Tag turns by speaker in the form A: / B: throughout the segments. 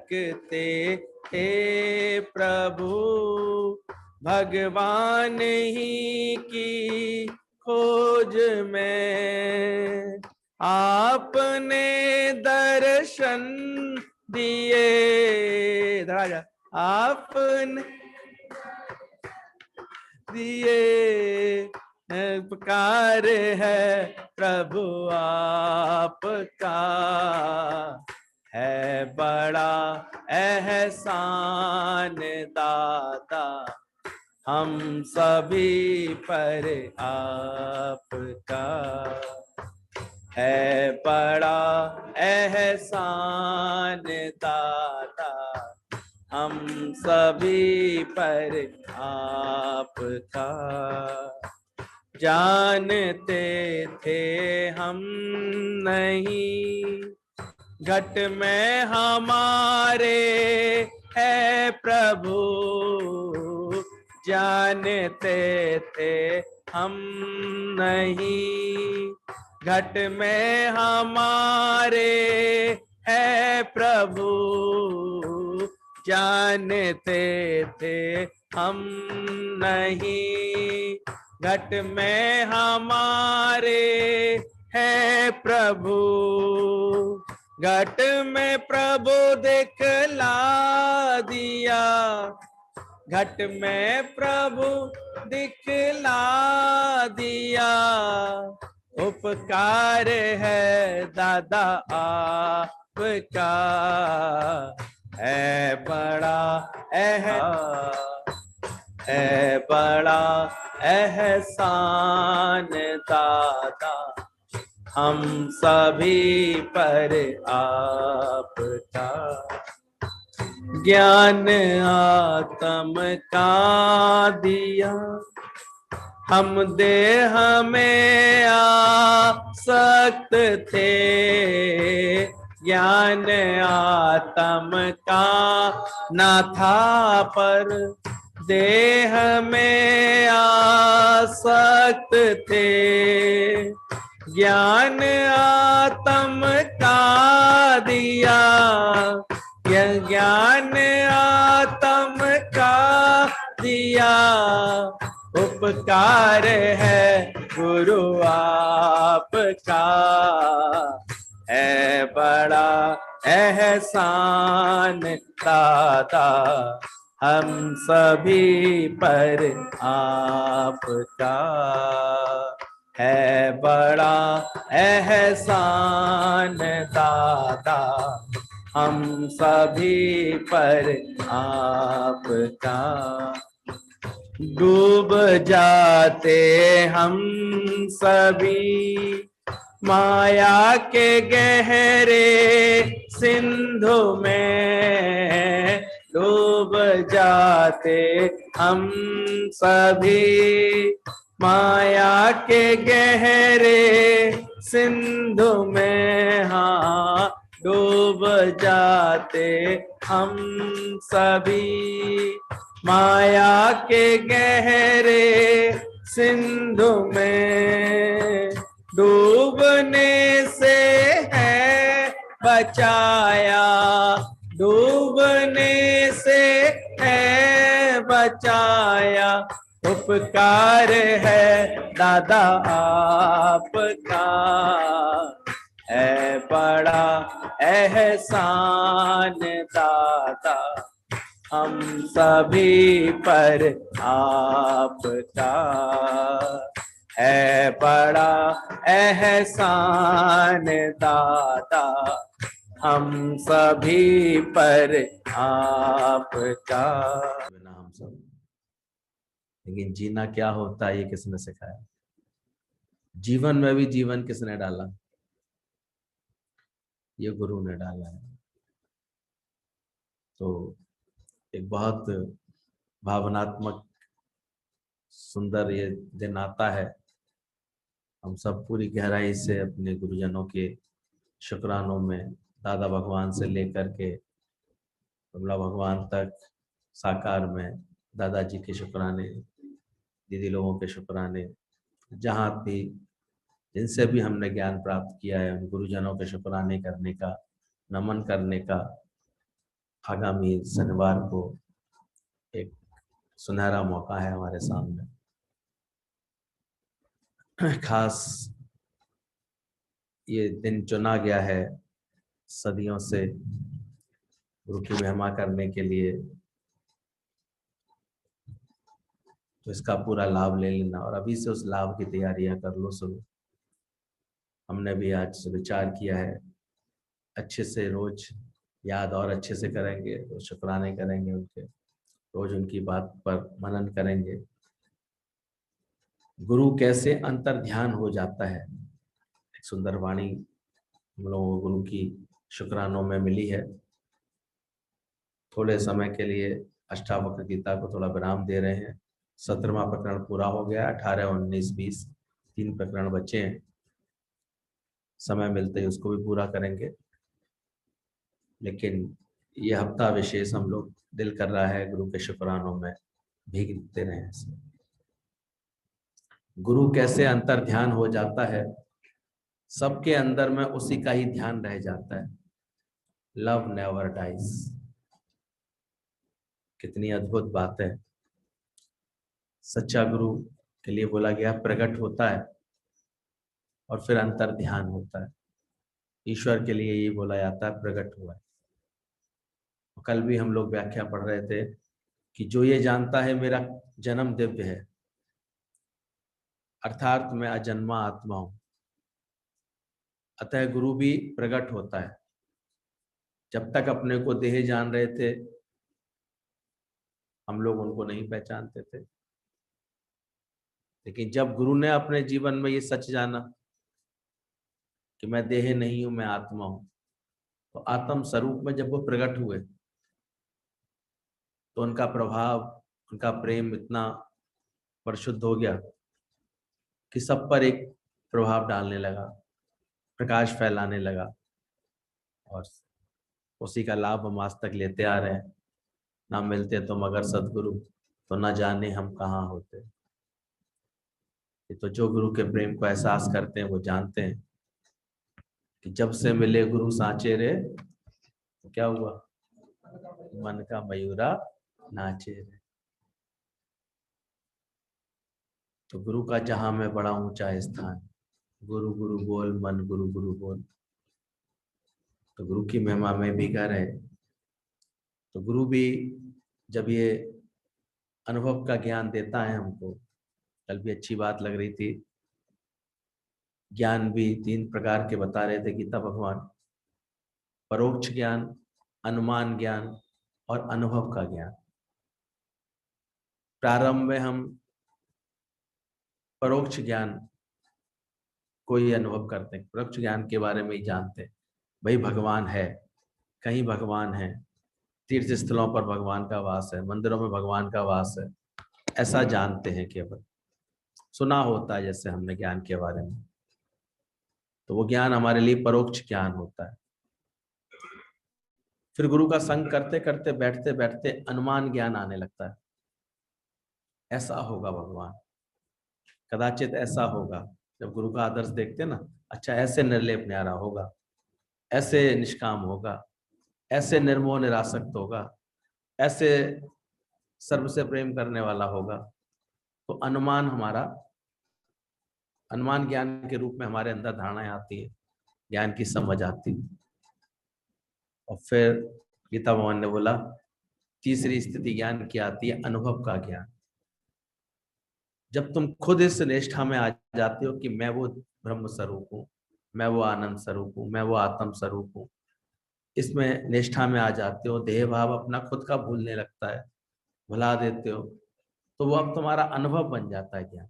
A: भटकते थे प्रभु, भगवान ही की खोज में आपने दर्शन दिए। राजा आपने दिए, पुकार है प्रभु आपका, है बड़ा एहसान दाता हम सभी पर आपका, है बड़ा एहसान दाता हम सभी पर आपका। जानते थे हम नहीं घट में हमारे है प्रभु, जानते थे हम नहीं घट में हमारे है प्रभु, जानते थे हम नहीं घट में हमारे है प्रभु, घट में प्रभु दिखला दिया, घट में प्रभु दिखला दिया, उपकार है दादा आपका, है बड़ा है बड़ा एहसान दादा हम सभी पर आपका, ज्ञान आत्म का दिया हम देह में आसक्त थे, ज्ञान आत्म का न था पर देह में आसक्त थे, ज्ञान आत्म का दिया, ज्ञान आत्म का दिया, उपकार है गुरु आपका, है बड़ा एहसान दाता हम सभी पर आपका, है बड़ा एहसान दाता हम सभी पर आपका, डूब जाते हम सभी माया के गहरे सिंधु में, डूब जाते हम सभी माया के गहरे सिंधु में, हाँ डूब जाते हम सभी माया के गहरे सिंधु में, डूबने से है बचाया, डूबने से है बचाया, उपकार है दादा आपका, है बड़ा एहसान दाता हम सभी पर आपका, है बड़ा एहसान दाता हम सभी पर आपका। हम सब, लेकिन जीना क्या होता है ये किसने सिखाया? जीवन में भी जीवन किसने डाला? ये गुरु ने डाला है। तो एक बहुत भावनात्मक सुंदर ये दिन आता है, हम सब पूरी गहराई से अपने गुरुजनों के शुक्रानों में, दादा भगवान से लेकर के कमला भगवान तक साकार में दादाजी के शुक्राने, दीदी लोगों के शुक्राने, जहाँ भी जिनसे भी हमने ज्ञान प्राप्त किया है उन गुरुजनों के शुक्राने करने का, नमन करने का आगामी शनिवार को एक सुनहरा मौका है हमारे सामने। खास ये दिन चुना गया है सदियों से गुरु की महिमा करने के लिए, तो इसका पूरा लाभ ले लेना और अभी से उस लाभ की तैयारियां कर लो शुरू। हमने भी आज विचार किया है, अच्छे से रोज याद और अच्छे से करेंगे, तो शुक्राने करेंगे उनके, रोज उनकी बात पर मनन करेंगे। गुरु कैसे अंतर ध्यान हो जाता है, एक सुंदर वाणी हम लोगों को गुरु की शुक्रानों में मिली है। थोड़े समय के लिए अष्टावक्र गीता को थोड़ा विराम दे रहे हैं। 17वां प्रकरण पूरा हो गया, 18, 19, 20 3 प्रकरण बचे हैं। समय मिलते ही उसको भी पूरा करेंगे, लेकिन यह हफ्ता विशेष हम लोग दिल कर रहा है गुरु के शुक्रानों में भीगते रहे। गुरु कैसे अंतर ध्यान हो जाता है, सबके अंदर में उसी का ही ध्यान रह जाता है। Love never dies. कितनी अद्भुत बात है। सच्चा गुरु के लिए बोला गया प्रकट होता है और फिर अंतर ध्यान होता है। ईश्वर के लिए ये बोला जाता है प्रकट हुआ है। कल भी हम लोग व्याख्या पढ़ रहे थे कि जो ये जानता है मेरा जन्म दिव्य है, अर्थात मैं अजन्मा आत्मा हूं, अतः गुरु भी प्रकट होता है। जब तक अपने को देह जान रहे थे हम लोग उनको नहीं पहचानते थे, लेकिन जब गुरु ने अपने जीवन में ये सच जाना कि मैं देह नहीं हूं, मैं आत्मा हूं, तो आत्म स्वरूप में जब वो प्रकट हुए तो उनका प्रभाव, उनका प्रेम इतना परिशुद्ध हो गया कि सब पर एक प्रभाव डालने लगा, प्रकाश फैलाने लगा, और उसी का लाभ हम आज तक लेते आ रहे हैं। ना मिलते तो मगर सदगुरु, तो ना जाने हम कहाँ होते। तो जो गुरु के प्रेम को एहसास करते हैं वो जानते हैं कि जब से मिले गुरु सांचे रे, तो क्या हुआ, मन का मयूरा नाचे रे। तो गुरु का जहां में बड़ा ऊंचा स्थान, गुरु गुरु बोल मन गुरु गुरु बोल। तो गुरु की महिमा में भी कर रहे। तो गुरु भी जब ये अनुभव का ज्ञान देता है हमको, कल भी अच्छी बात लग रही थी, ज्ञान भी 3 प्रकार के बता रहे थे गीता भगवान। परोक्ष ज्ञान, अनुमान ज्ञान और अनुभव का ज्ञान। प्रारंभ में हम परोक्ष ज्ञान को ही अनुभव करते हैं, परोक्ष ज्ञान के बारे में ही जानते हैं। भाई भगवान है, कहीं भगवान है, तीर्थ स्थलों पर भगवान का वास है, मंदिरों में भगवान का वास है, ऐसा जानते हैं। केवल सुना होता है जैसे हमने ज्ञान के बारे में, तो वो ज्ञान हमारे लिए परोक्ष ज्ञान होता है। फिर गुरु का संग करते करते बैठते बैठते अनुमान ज्ञान आने लगता है। ऐसा होगा भगवान, कदाचित ऐसा होगा। जब गुरु का आदर्श देखते ना, अच्छा ऐसे निर्लेप न्यारा होगा, ऐसे निष्काम होगा, ऐसे निर्मोह निरासक्त होगा, ऐसे सर्व से प्रेम करने वाला होगा। तो अनुमान हमारा, अनुमान ज्ञान के रूप में हमारे अंदर धारणाएं आती है, ज्ञान की समझ आती है। और फिर गीता भगवान ने बोला तीसरी स्थिति ज्ञान की आती है, अनुभव का ज्ञान। जब तुम खुद इस निष्ठा में आ जाते हो कि मैं वो ब्रह्म स्वरूप हूँ, मैं वो आनंद स्वरूप हूँ, मैं वो आत्म स्वरूप हूँ, इसमें निष्ठा में आ जाते हो, देह भाव अपना खुद का भूलने लगता है, भुला देते हो, तो वो अब तुम्हारा अनुभव बन जाता है ज्ञान।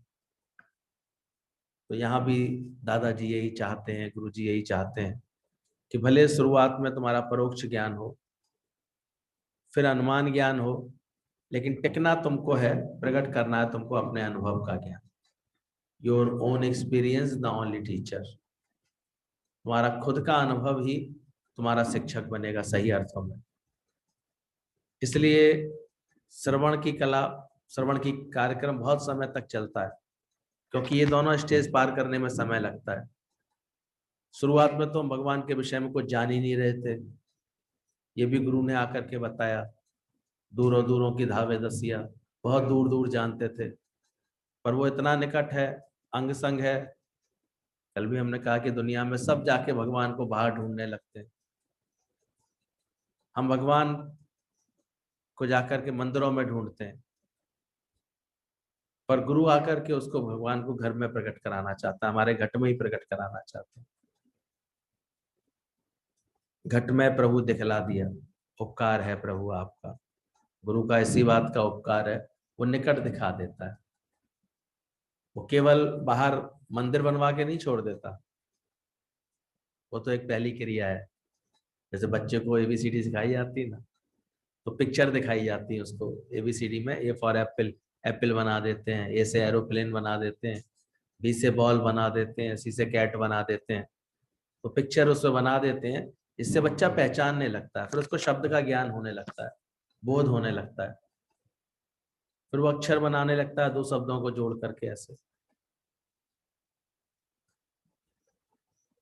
A: तो यहाँ भी दादाजी यही चाहते हैं, गुरु जी यही चाहते हैं कि भले शुरुआत में तुम्हारा परोक्ष ज्ञान हो, फिर अनुमान ज्ञान हो, लेकिन टिकना तुमको है, प्रकट करना है तुमको अपने अनुभव का ज्ञान। Your own experience the only teacher. तुम्हारा खुद का अनुभव ही तुम्हारा शिक्षक बनेगा सही अर्थों में। इसलिए श्रवण की कला, श्रवण की कार्यक्रम बहुत समय तक चलता है, क्योंकि ये दोनों स्टेज पार करने में समय लगता है। शुरुआत में तो हम भगवान के विषय में कुछ जान ही नहीं रहे थे, ये भी गुरु ने आकर के बताया। दूरों दूरों की धावे दसिया, बहुत दूर दूर जानते थे, पर वो इतना निकट है, अंग संग है। कल भी हमने कहा कि दुनिया में सब जाके भगवान को बाहर ढूंढने लगते हैं। हम भगवान को जाकर के मंदिरों में ढूंढते हैं, पर गुरु आकर के उसको भगवान को घर में प्रकट कराना चाहता है, हमारे घट में ही प्रकट कराना चाहते हैं। घट में प्रभु दिखला दिया, उपकार है प्रभु आपका। गुरु का इसी बात का उपकार है, वो निकट दिखा देता है। वो केवल बाहर मंदिर बनवा के नहीं छोड़ देता, वो तो एक पहली क्रिया है। जैसे बच्चे को एबीसीडी सिखाई जाती है ना, तो पिक्चर दिखाई जाती है उसको एबीसीडी में। ए फॉर एप्पल, एप्पल बना देते हैं, ए से एरोप्लेन बना देते हैं, बी से बॉल बना देते हैं, सी से कैट बना देते हैं। तो पिक्चर उसमें बना देते हैं, इससे बच्चा पहचानने लगता है, फिर उसको शब्द का ज्ञान होने लगता है, बोध होने लगता है, फिर वो अक्षर बनाने लगता है, दो शब्दों को जोड़ करके ऐसे।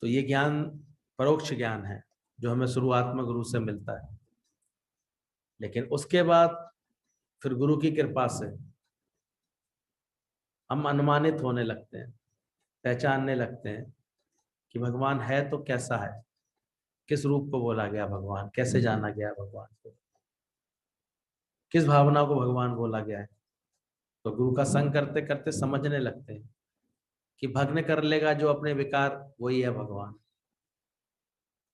A: तो ये ज्ञान परोक्ष ज्ञान है जो हमें शुरुआत में गुरु से मिलता है। लेकिन उसके बाद फिर गुरु की कृपा से हम अनुमानित होने लगते हैं, पहचानने लगते हैं कि भगवान है तो कैसा है, किस रूप को बोला गया भगवान, कैसे जाना गया भगवान को, किस भावना को भगवान बोला गया है। तो गुरु का संग करते करते समझने लगते हैं कि भग्न कर लेगा जो अपने विकार, वही है भगवान।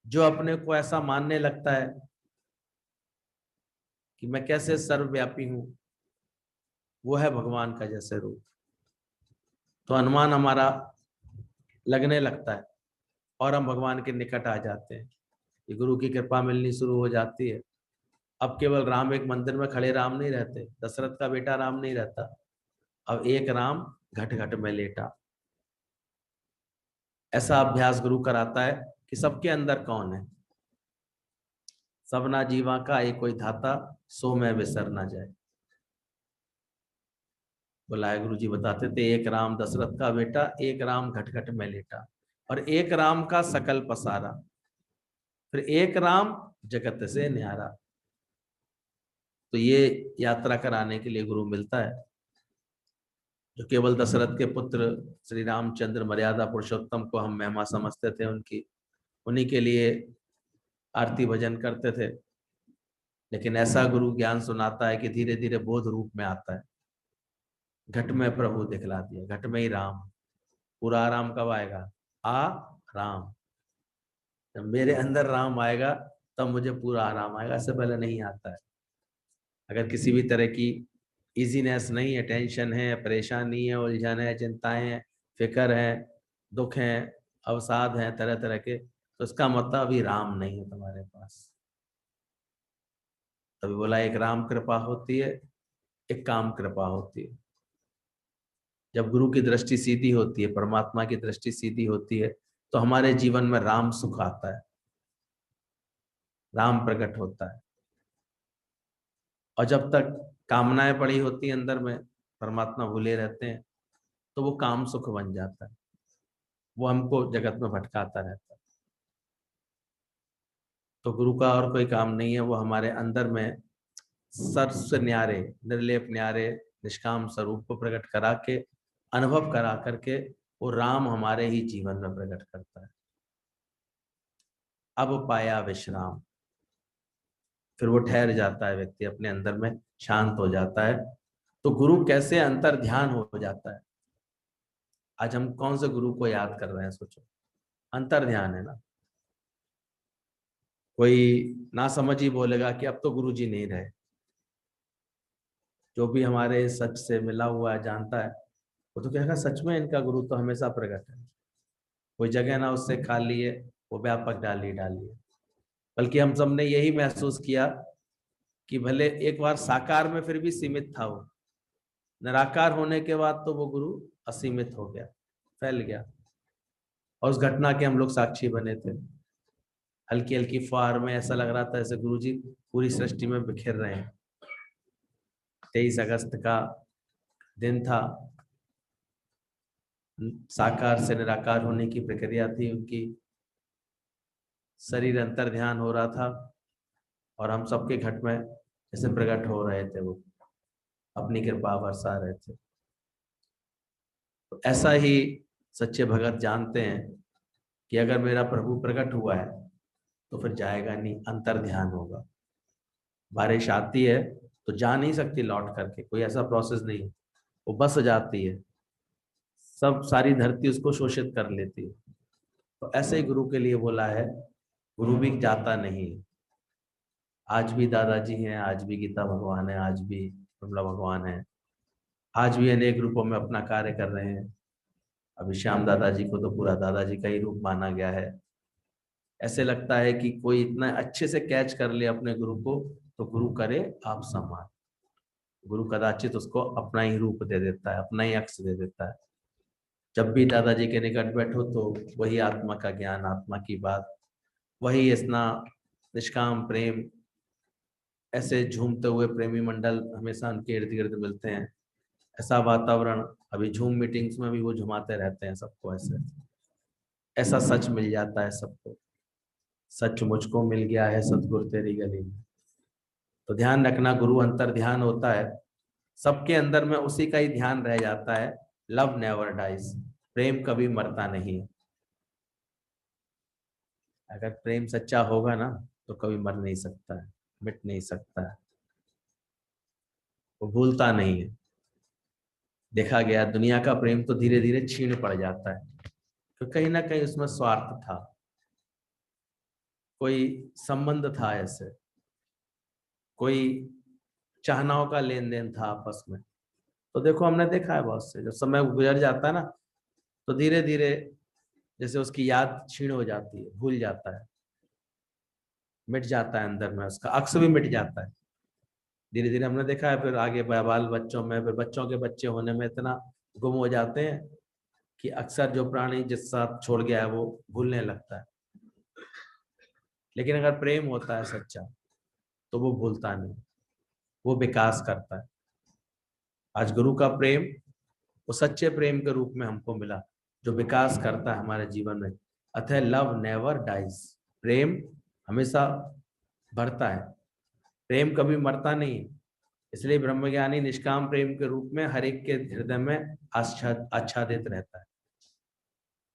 A: जो अपने को ऐसा मानने लगता है कि मैं कैसे सर्वव्यापी हूं, वो है भगवान का जैसे रूप। तो अनुमान हमारा लगने लगता है और हम भगवान के निकट आ जाते हैं। ये गुरु की कृपा मिलनी शुरू हो जाती है। अब केवल राम एक मंदिर में खड़े राम नहीं रहते, दशरथ का बेटा राम नहीं रहता, अब एक राम घट घट में लेटा। ऐसा अभ्यास गुरु कराता है कि सबके अंदर कौन है। सबना जीवा का एक कोई धाता, सो मैं बिसर ना जाए। बुलाए गुरु जी बताते थे, एक राम दशरथ का बेटा, एक राम घट घट में लेटा, और एक राम का सकल पसारा, फिर एक राम जगत से न्यारा। तो ये यात्रा कराने के लिए गुरु मिलता है, जो केवल दशरथ के पुत्र श्री रामचंद्र मर्यादा पुरुषोत्तम को हम महिमा समझते थे उनकी, उन्हीं के लिए आरती भजन करते थे। लेकिन ऐसा गुरु ज्ञान सुनाता है कि धीरे धीरे बोध रूप में आता है। घट में प्रभु दिखला दिया, घट में ही राम। पूरा आराम कब आएगा? आ राम, जब मेरे अंदर राम आएगा तब मुझे पूरा आराम आएगा, इससे पहले नहीं आता है। अगर किसी भी तरह की इजीनेस नहीं है, टेंशन है, परेशानी है, उलझन है, चिंताएं हैं, फिक्र है, दुख है, अवसाद है तरह तरह के, तो इसका मतलब अभी राम नहीं है तुम्हारे पास। तभी बोला एक राम कृपा होती है, एक काम कृपा होती है। जब गुरु की दृष्टि सीधी होती है, परमात्मा की दृष्टि सीधी होती है, तो हमारे जीवन में राम सुख आता है, राम प्रकट होता है। और जब तक कामनाएं पड़ी होती हैं अंदर में, परमात्मा भूले रहते हैं, तो वो काम सुख बन जाता है, वो हमको जगत में भटकाता रहता है। तो गुरु का और कोई काम नहीं है, वो हमारे अंदर में सर्व न्यारे, निर्लेप न्यारे निष्काम स्वरूप को प्रकट करा के, अनुभव करा करके, वो राम हमारे ही जीवन में प्रकट करता है। अब पाया विश्राम, फिर वो ठहर जाता है, व्यक्ति अपने अंदर में शांत हो जाता है। तो गुरु कैसे अंतर ध्यान हो जाता है। आज हम कौन से गुरु को याद कर रहे हैं, सोचो, अंतर ध्यान है ना। कोई ना समझ ही बोलेगा कि अब तो गुरु जी नहीं रहे। जो भी हमारे सच से मिला हुआ है, जानता है, वो तो कहेगा सच में इनका गुरु तो हमेशा प्रकट है। कोई जगह ना उससे खाली है, वो व्यापक डाली डाली है। बल्कि हम सबने यही महसूस किया कि भले एक बार साकार में फिर भी सीमित था वो, निराकार होने के बाद तो वो गुरु असीमित हो गया, फैल गया। और उस घटना के हम लोग साक्षी बने थे। हल्की हल्की फुहार में ऐसा लग रहा था जैसे गुरु जी पूरी सृष्टि में बिखेर रहे हैं। 23 अगस्त का दिन था, साकार से निराकार होने की प्रक्रिया थी उनकी। शरीर अंतर ध्यान हो रहा था, और हम सबके घट में जैसे प्रकट हो रहे थे, वो अपनी कृपा बरसा रहे थे। तो ऐसा ही सच्चे भगत जानते हैं कि अगर मेरा प्रभु प्रकट हुआ है तो फिर जाएगा नहीं, अंतर ध्यान होगा। बारिश आती है तो जा नहीं सकती लौट करके, कोई ऐसा प्रोसेस नहीं है, वो बस जाती है, सब सारी धरती उसको शोषित कर लेती है। तो ऐसे ही गुरु के लिए बोला है, गुरु भी जाता नहीं। आज भी दादाजी हैं, आज भी गीता भगवान है, आज भी विमला भगवान है, आज भी अनेक रूपों में अपना कार्य कर रहे हैं। अभी श्याम दादाजी को तो पूरा दादाजी का ही रूप माना गया है। ऐसे लगता है कि कोई इतना अच्छे से कैच कर ले अपने गुरु को तो गुरु करे आप सम्मान। गुरु कदाचित उसको अपना ही रूप दे देता है, अपना ही अक्ष दे देता है। जब भी दादाजी के निकट बैठो तो वही आत्मा का ज्ञान, आत्मा की बात, वही इतना निष्काम प्रेम, ऐसे झूमते हुए प्रेमी मंडल हमेशा उनके इर्द गिर्द मिलते हैं। ऐसा वातावरण, अभी झूम मीटिंग्स में भी वो झुमाते रहते हैं सबको, ऐसे ऐसा सच मिल जाता है सबको। सच मुझको मिल गया है सतगुरु तेरी गली में। तो ध्यान रखना, गुरु अंतर ध्यान होता है, सबके अंदर में उसी का ही ध्यान रह जाता है। लव नेवर डाइज, प्रेम कभी मरता नहीं। अगर प्रेम सच्चा होगा ना तो कभी मर नहीं सकता है, मिट नहीं सकता है, वो भूलता नहीं है। देखा गया दुनिया का प्रेम तो धीरे धीरे छीन पड़ जाता है, तो कहीं ना कहीं उसमें स्वार्थ था, कोई संबंध था, ऐसे कोई चाहनाओं का लेन देन था आपस में। तो देखो हमने देखा है बहुत से, जब समय गुजर जाता है ना तो धीरे धीरे जैसे उसकी याद क्षीण हो जाती है, भूल जाता है, मिट जाता है, अंदर में उसका अक्स भी मिट जाता है। धीरे धीरे हमने देखा है, फिर आगे बाल बच्चों में, फिर बच्चों के बच्चे होने में इतना गुम हो जाते हैं कि अक्सर जो प्राणी जिस साथ छोड़ गया है वो भूलने लगता है। लेकिन अगर प्रेम होता है सच्चा तो वो भूलता नहीं, वो विकास करता है। आज गुरु का प्रेम वो सच्चे प्रेम के रूप में हमको मिला, जो विकास करता है हमारे जीवन में। अतः लव नेवर डाइज, प्रेम हमेशा बढ़ता है, प्रेम कभी मरता नहीं। इसलिए ब्रह्मज्ञानी निष्काम प्रेम के रूप में हर एक के हृदय में आच्छादित रहता है।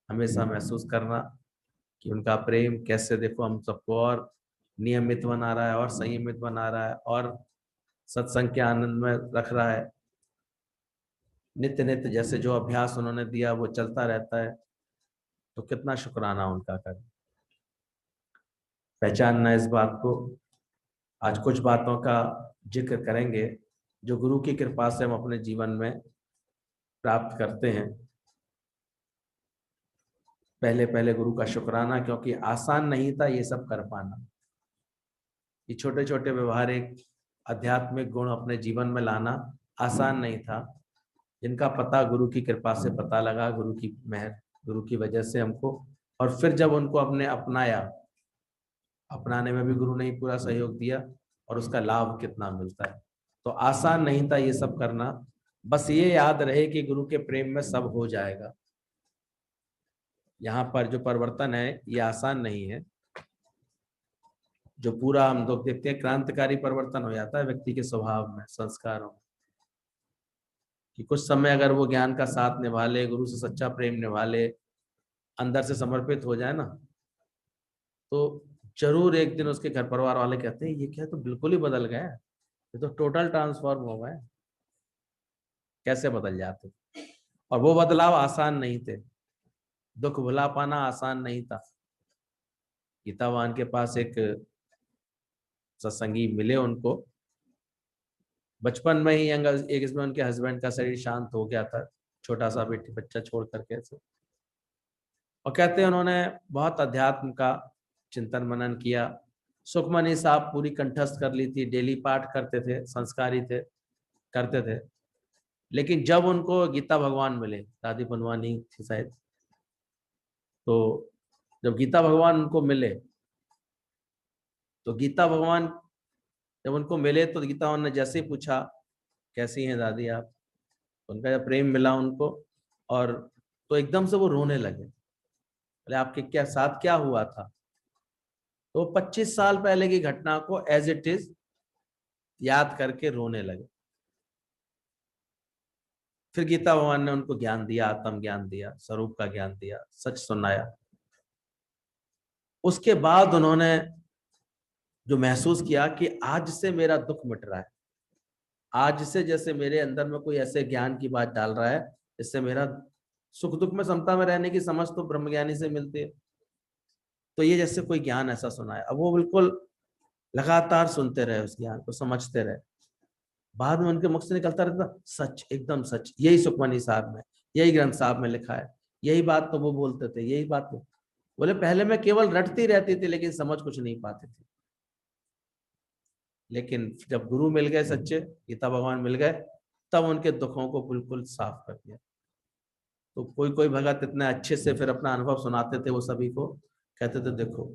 A: हमेशा महसूस करना कि उनका प्रेम कैसे, देखो हम सबको और नियमित बना रहा है, और संयमित बना रहा है, और सत्संग के आनंद में रख रहा है। नित्य नित्य जैसे जो अभ्यास उन्होंने दिया वो चलता रहता है, तो कितना शुक्राना उनका करें। पहचानना इस बात को। आज कुछ बातों का जिक्र करेंगे जो गुरु की कृपा से हम अपने जीवन में प्राप्त करते हैं। पहले पहले गुरु का शुक्राना, क्योंकि आसान नहीं था ये सब कर पाना। ये छोटे छोटे व्यवहारिक आध्यात्मिक गुण अपने जीवन में लाना आसान नहीं था, जिनका पता गुरु की कृपा से पता लगा, गुरु की मेहर, गुरु की वजह से हमको। और फिर जब उनको अपने अपनाया, अपनाने में भी गुरु ने ही पूरा सहयोग दिया, और उसका लाभ कितना मिलता है। तो आसान नहीं था ये सब करना। बस ये याद रहे कि गुरु के प्रेम में सब हो जाएगा। यहाँ पर जो परिवर्तन है ये आसान नहीं है। जो पूरा हम लोग देखते हैं क्रांतिकारी परिवर्तन हो जाता है व्यक्ति के स्वभाव में, संस्कारों में, कि कुछ समय अगर वो ज्ञान का साथ निभा ले, गुरु से सच्चा प्रेम निभा ले, अंदर से समर्पित हो जाए ना, तो जरूर एक दिन उसके घर परिवार वाले कहते हैं ये क्या, तो बिल्कुल ही बदल गया, ये तो टोटल ट्रांसफॉर्म हो गए। कैसे बदल जाते। और वो बदलाव आसान नहीं थे, दुख भुला पाना आसान नहीं था। गीतावान के पास एक सत्संगी मिले उनको, बचपन में ही एक इसमें उनके हस्बैंड का शरीर शांत हो गया था, छोटा सा बेटी बच्चा छोड़ करके ऐसे। और कहते हैं उन्होंने बहुत अध्यात्म का चिंतन मनन किया। सुखमनी साहब पूरी कंठस्थ कर ली थी, डेली पाठ करते थे, संस्कारी थे, करते थे। लेकिन जब उनको गीता भगवान मिले, दादी बनवानी थी शायद, तो जब गीता भगवान उनको मिले, तो गीता भगवान जब उनको मिले तो गीता भगवान ने जैसे ही पूछा कैसी हैं दादी आप, उनका जब प्रेम मिला उनको, और तो एकदम से वो रोने लगे। बोले आपके क्या साथ क्या हुआ था। तो 25 साल पहले की घटना को एज इट इज याद करके रोने लगे। फिर गीता भगवान ने उनको ज्ञान दिया, आत्म ज्ञान दिया, स्वरूप का ज्ञान दिया, सच सुनाया। उसके बाद उन्होंने जो महसूस किया कि आज से मेरा दुख मिट रहा है, आज से जैसे मेरे अंदर में कोई ऐसे ज्ञान की बात डाल रहा है, इससे मेरा सुख दुख में समता में रहने की समझ तो ब्रह्मज्ञानी से मिलती है। तो ये जैसे कोई ज्ञान ऐसा सुना है, अब वो बिल्कुल लगातार सुनते रहे, उस ज्ञान को समझते रहे। बाद में उनके मुख से निकलता रहता, सच, एकदम सच, यही सुखमनी साहब में, यही ग्रंथ साहब में लिखा है, यही बात तो वो बोलते थे, यही बात वो बोले। पहले मैं केवल रटती रहती थी लेकिन समझ कुछ नहीं पाती थी, लेकिन जब गुरु मिल गए सच्चे, गीता भगवान मिल गए, तब उनके दुखों को बिल्कुल साफ कर दिया। तो कोई कोई भगत इतने अच्छे से फिर अपना अनुभव सुनाते थे, वो सभी को कहते थे देखो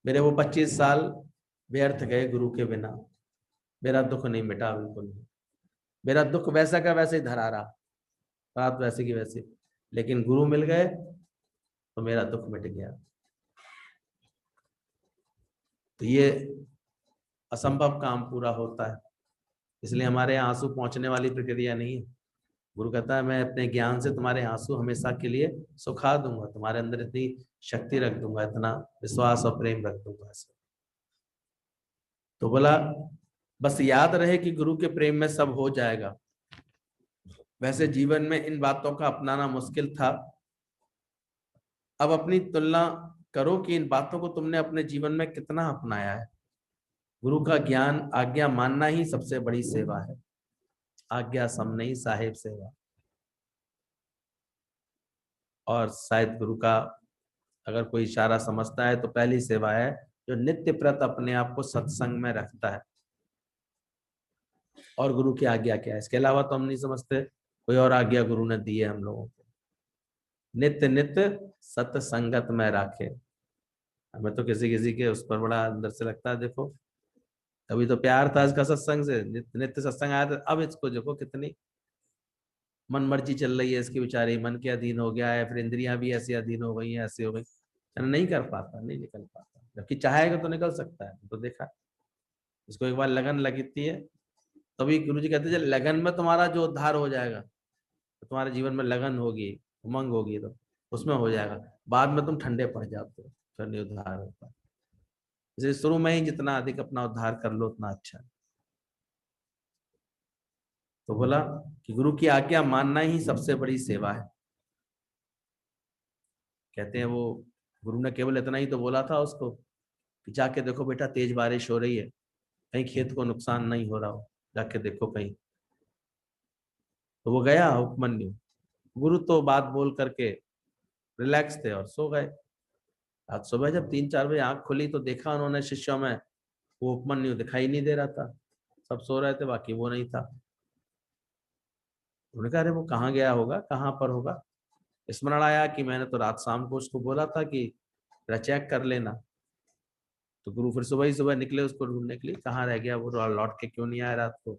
A: मेरे वो 25 साल व्यर्थ गए गुरु के बिना, मेरा दुख नहीं मिटा, बिल्कुल नहीं, मेरा दुख वैसा का वैसे ही धरा रहा, बात वैसे की वैसे, लेकिन गुरु मिल गए तो मेरा दुख मिट गया। तो ये असंभव काम पूरा होता है, इसलिए हमारे यहाँ आंसू पहुंचने वाली प्रक्रिया नहीं है। गुरु कहता है मैं अपने ज्ञान से तुम्हारे आंसू हमेशा के लिए सुखा दूंगा, तुम्हारे अंदर इतनी शक्ति रख दूंगा, इतना विश्वास और प्रेम रख दूंगा ऐसे। तो बोला बस याद रहे कि गुरु के प्रेम में सब हो जाएगा। वैसे जीवन में इन बातों का अपनाना मुश्किल था। अब अपनी तुलना करो कि इन बातों को तुमने अपने जीवन में कितना अपनाया है। गुरु का ज्ञान आज्ञा मानना ही सबसे बड़ी सेवा है, आज्ञा सम नहीं साहेब सेवा। और शायद गुरु का अगर कोई इशारा समझता है तो पहली सेवा है जो नित्य प्रत अपने आप को सत्संग में रखता है। और गुरु की आज्ञा क्या है, इसके अलावा तो हम नहीं समझते कोई और आज्ञा गुरु ने दी है हम लोगों को। नित्य नित्य सत्संगत में रखे। हमें तो किसी किसी के उस पर बड़ा अंदर से लगता है, देखो अभी तो प्यार था इसका सत्संग से, नित्य नित्य सत्संग आया था, अब इसको देखो कितनी मन मर्जी चल रही है इसकी, बेचारी मन के अधीन हो गया है, फिर इंद्रियां भी ऐसी अधीन हो गई हैं, ऐसी हो गई, नहीं कर पाता, नहीं निकल पाता। जबकि चाहेगा तो निकल सकता है, तो देखा इसको एक बार लगन लगती है। तभी गुरु जी कहते हैं लगन में तुम्हारा जो उद्धार हो जाएगा, तो तुम्हारे जीवन में लगन होगी, उमंग होगी, तो उसमें हो जाएगा। बाद में तुम ठंडे पड़ जाते हो, फिर नहीं उद्धार होता। इसलिए शुरू में ही जितना अधिक अपना उद्धार कर लो उतना अच्छा है। तो बोला कि गुरु की आज्ञा मानना ही सबसे बड़ी सेवा है। कहते हैं वो गुरु ने केवल इतना ही तो बोला था उसको कि जाके देखो बेटा तेज बारिश हो रही है, कहीं खेत को नुकसान नहीं हो रहा हो, जाके देखो कहीं। तो वो गया उपमन्यु, गुरु तो बात बोल करके रिलैक्स थे और सो गए। आज सुबह जब 3-4 बजे आंख खुली तो देखा उन्होंने शिष्यों में वो उपमन्यु दिखाई नहीं दे रहा था, सब सो रहे थे, बाकी वो नहीं था। उन्होंने कहा अरे वो कहाँ गया होगा, कहाँ पर होगा। स्मरण आया कि मैंने तो रात शाम को उसको बोला था कि चेक कर लेना। तो गुरु फिर सुबह ही सुबह निकले उसको ढूंढने के लिए, कहाँ रह गया वो, लौट के क्यों नहीं आया रात को।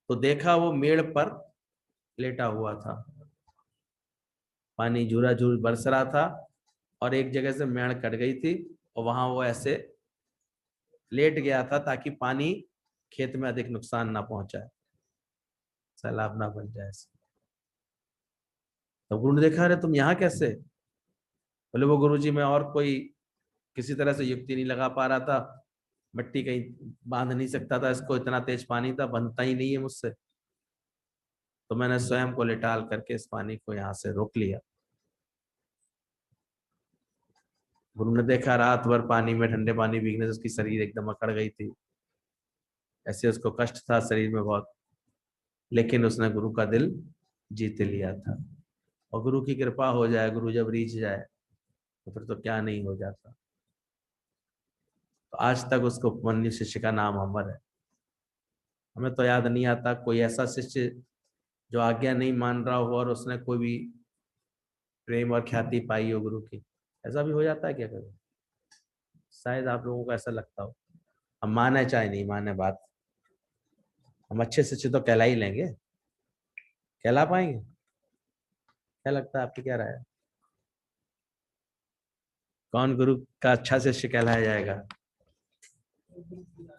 A: तो देखा वो मेड़ पर लेटा हुआ था, पानी झूरा झूर बरस रहा था और एक जगह से मेड़ कट गई थी और वहां वो ऐसे लेट गया था ताकि पानी खेत में अधिक नुकसान ना पहुंचाए, सैलाब ना बन जाए। तो गुरु ने देखा अरे तुम यहाँ कैसे। बोले वो गुरु जी मैं और कोई किसी तरह से युक्ति नहीं लगा पा रहा था, मिट्टी कहीं बांध नहीं सकता था इसको, इतना तेज पानी था, बंधता ही नहीं है मुझसे, तो मैंने स्वयं को लेटाल करके इस पानी को यहाँ से रोक लिया। गुरु ने देखा रात भर पानी में, ठंडे पानी भीगने से उसकी शरीर एकदम अकड़ गई थी, ऐसे उसको कष्ट था शरीर में बहुत, लेकिन उसने गुरु का दिल जीत लिया था। और गुरु की कृपा हो जाए, गुरु जब रीझ जाए तो फिर तो क्या नहीं हो जाता। तो आज तक उसको उपमन्यु शिष्य का नाम अमर है। हमें तो याद नहीं आता कोई ऐसा शिष्य जो आज्ञा नहीं मान रहा हो और उसने कोई भी प्रेम और ख्याति पाई हो गुरु की। ऐसा भी हो जाता है क्या कभी? शायद आप लोगों को ऐसा लगता हो। हम माने चाहे नहीं माने बात, हम अच्छे शिष्य तो कहला ही लेंगे, कहला पाएंगे? क्या लगता है, आपकी क्या राय है? कौन गुरु का अच्छा शिष्य कहलाया जाएगा?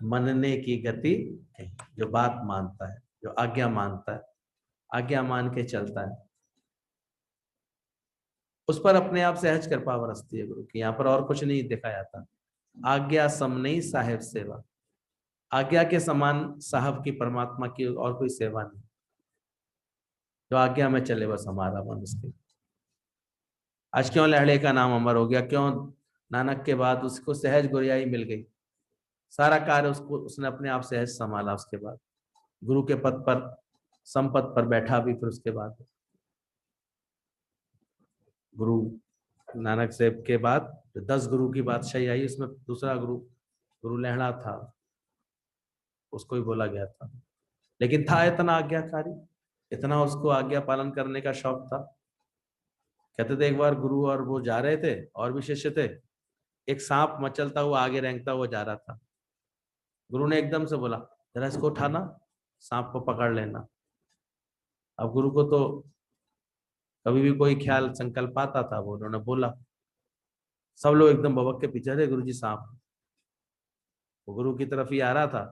A: मनने की गति, जो बात मानता है, जो आज्ञा मानता है, आज्ञा मान के चलता है, उस पर अपने आप सहज कृपा बरसती है गुरु की। यहाँ पर और कुछ नहीं देखा जाता। आज्ञा सम नहीं साहेब सेवा, आज्ञा के समान साहब की, परमात्मा की और कोई सेवा नहीं। जो आज्ञा में चले बस हमारा मन उसके। आज क्यों लहड़े का नाम अमर हो गया? क्यों? नानक के बाद उसको सहज गुरियाई मिल गई, सारा कार्य उसको उसने अपने आप सहज संभाला। उसके बाद गुरु के पद पर, संपद पर बैठा भी। फिर उसके बाद गुरु नानक साहब के बाद 10 गुरु की बादशाही आई, उसमें दूसरा गुरु गुरु लहड़ा था, उसको ही बोला गया था। लेकिन था इतना आज्ञाकारी, इतना उसको आज्ञा पालन करने का शौक था। कहते थे एक बार गुरु और वो जा रहे थे, और भी शिष्य थे, एक सांप मचलता हुआ आगे रेंगता हुआ जा रहा था। गुरु ने एकदम से बोला, जरा इसको उठाना, सांप को पकड़ लेना। अब गुरु को तो कभी भी कोई ख्याल संकल्प आता था, वो उन्होंने बोला। सब लोग एकदम बबक के पीछे थे, गुरु जी सांप। वो गुरु की तरफ ही आ रहा था,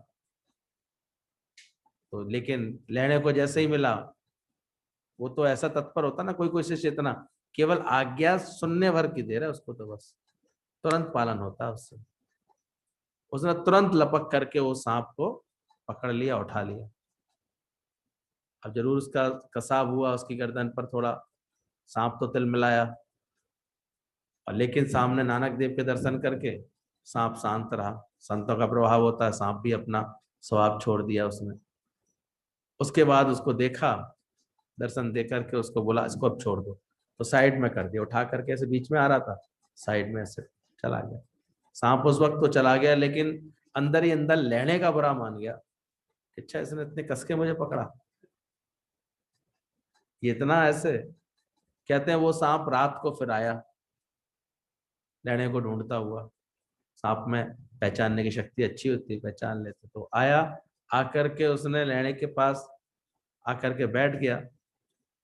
A: तो लेकिन लेने को जैसे ही मिला, वो तो ऐसा तत्पर होता ना, कोई कोई शिष्य इतना, केवल आज्ञा सुनने भर की देर है उसको, तो बस तुरंत पालन होता है उससे। उसने तुरंत लपक करके वो सांप को पकड़ लिया, उठा लिया। अब जरूर उसका कसाब हुआ उसकी गर्दन पर थोड़ा, सांप तो तिल मिलाया, और लेकिन सामने नानक देव के दर्शन करके सांप शांत रहा। संतों का प्रभाव होता है, सांप भी अपना स्वभाव छोड़ दिया उसने। उसके बाद उसको देखा, दर्शन दे करके उसको बोला इसको अब छोड़ दो, तो साइड में कर दिया, उठा करके ऐसे बीच में आ रहा था, साइड में ऐसे चला गया। सांप उस वक्त तो चला गया, लेकिन अंदर ही अंदर लेने का बुरा मान गया। अच्छा, इसने इतने कस के मुझे पकड़ा, ये इतना ऐसे। कहते हैं वो सांप रात को फिर आया, लेने को ढूंढता हुआ। सांप में पहचानने की शक्ति अच्छी होती है, पहचान लेते। तो आया, आकर के उसने लेने के पास आकर के बैठ गया।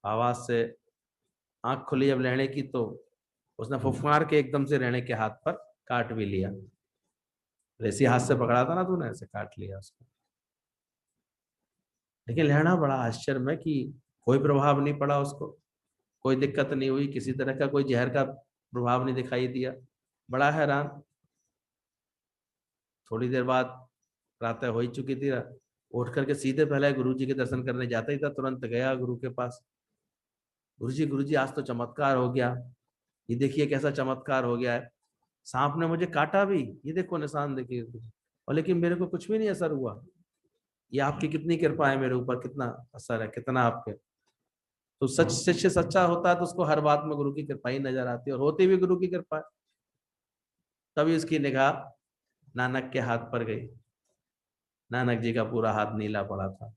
A: आवाज से आंख खुली जब लेने की, तो उसने फुफकार के एकदम से लेने के हाथ पर काट भी लिया। ऐसे हाथ से पकड़ा था ना तूने, ऐसे काट लिया उसको। लेकिन लहड़ा बड़ा आश्चर्य में कि कोई प्रभाव नहीं पड़ा उसको, कोई दिक्कत नहीं हुई, किसी तरह का कोई जहर का प्रभाव नहीं दिखाई दिया। बड़ा हैरान। थोड़ी देर बाद प्रातः हो ही चुकी थी, उठ करके सीधे पहले गुरु जी के दर्शन करने जाता ही था, तुरंत गया गुरु के पास। गुरु जी आज तो चमत्कार हो गया, ये देखिए कैसा चमत्कार हो गया है। सांप ने मुझे काटा भी, ये देखो निशान देखिए, और लेकिन मेरे को कुछ भी नहीं असर हुआ। ये आपकी कितनी कृपा है मेरे ऊपर, कितना असर है, कितना आपके। तो सच शिष्य सच्चा होता है तो उसको हर बात में गुरु की कृपा ही नजर आती है, और होती भी गुरु की कृपा है। तभी उसकी निगाह नानक के हाथ पर गई। नानक जी का पूरा हाथ नीला पड़ा था।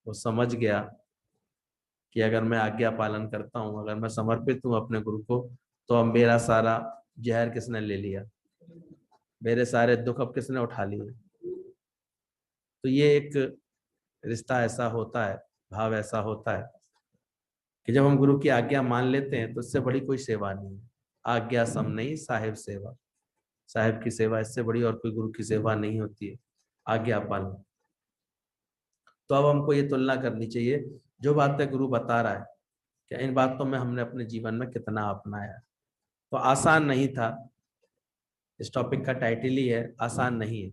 A: वो समझ गया कि अगर मैं आज्ञा पालन करता हूँ, अगर मैं समर्पित हूँ अपने गुरु को, तो अब मेरा सारा जहर किसने ले लिया, मेरे सारे दुख अब किसने उठा लिए। तो ये एक रिश्ता ऐसा होता है, भाव ऐसा होता है कि जब हम गुरु की आज्ञा मान लेते हैं तो इससे बड़ी कोई सेवा नहीं है। आज्ञा सम नहीं साहिब सेवा, साहिब की सेवा इससे बड़ी और कोई गुरु की सेवा नहीं होती है, आज्ञा पालन। तो अब हमको ये तुलना करनी चाहिए, जो बातें गुरु बता रहा है, क्या इन बातों में हमने अपने जीवन में कितना अपनाया। तो आसान नहीं था, इस टॉपिक का टाइटल ही है आसान नहीं है।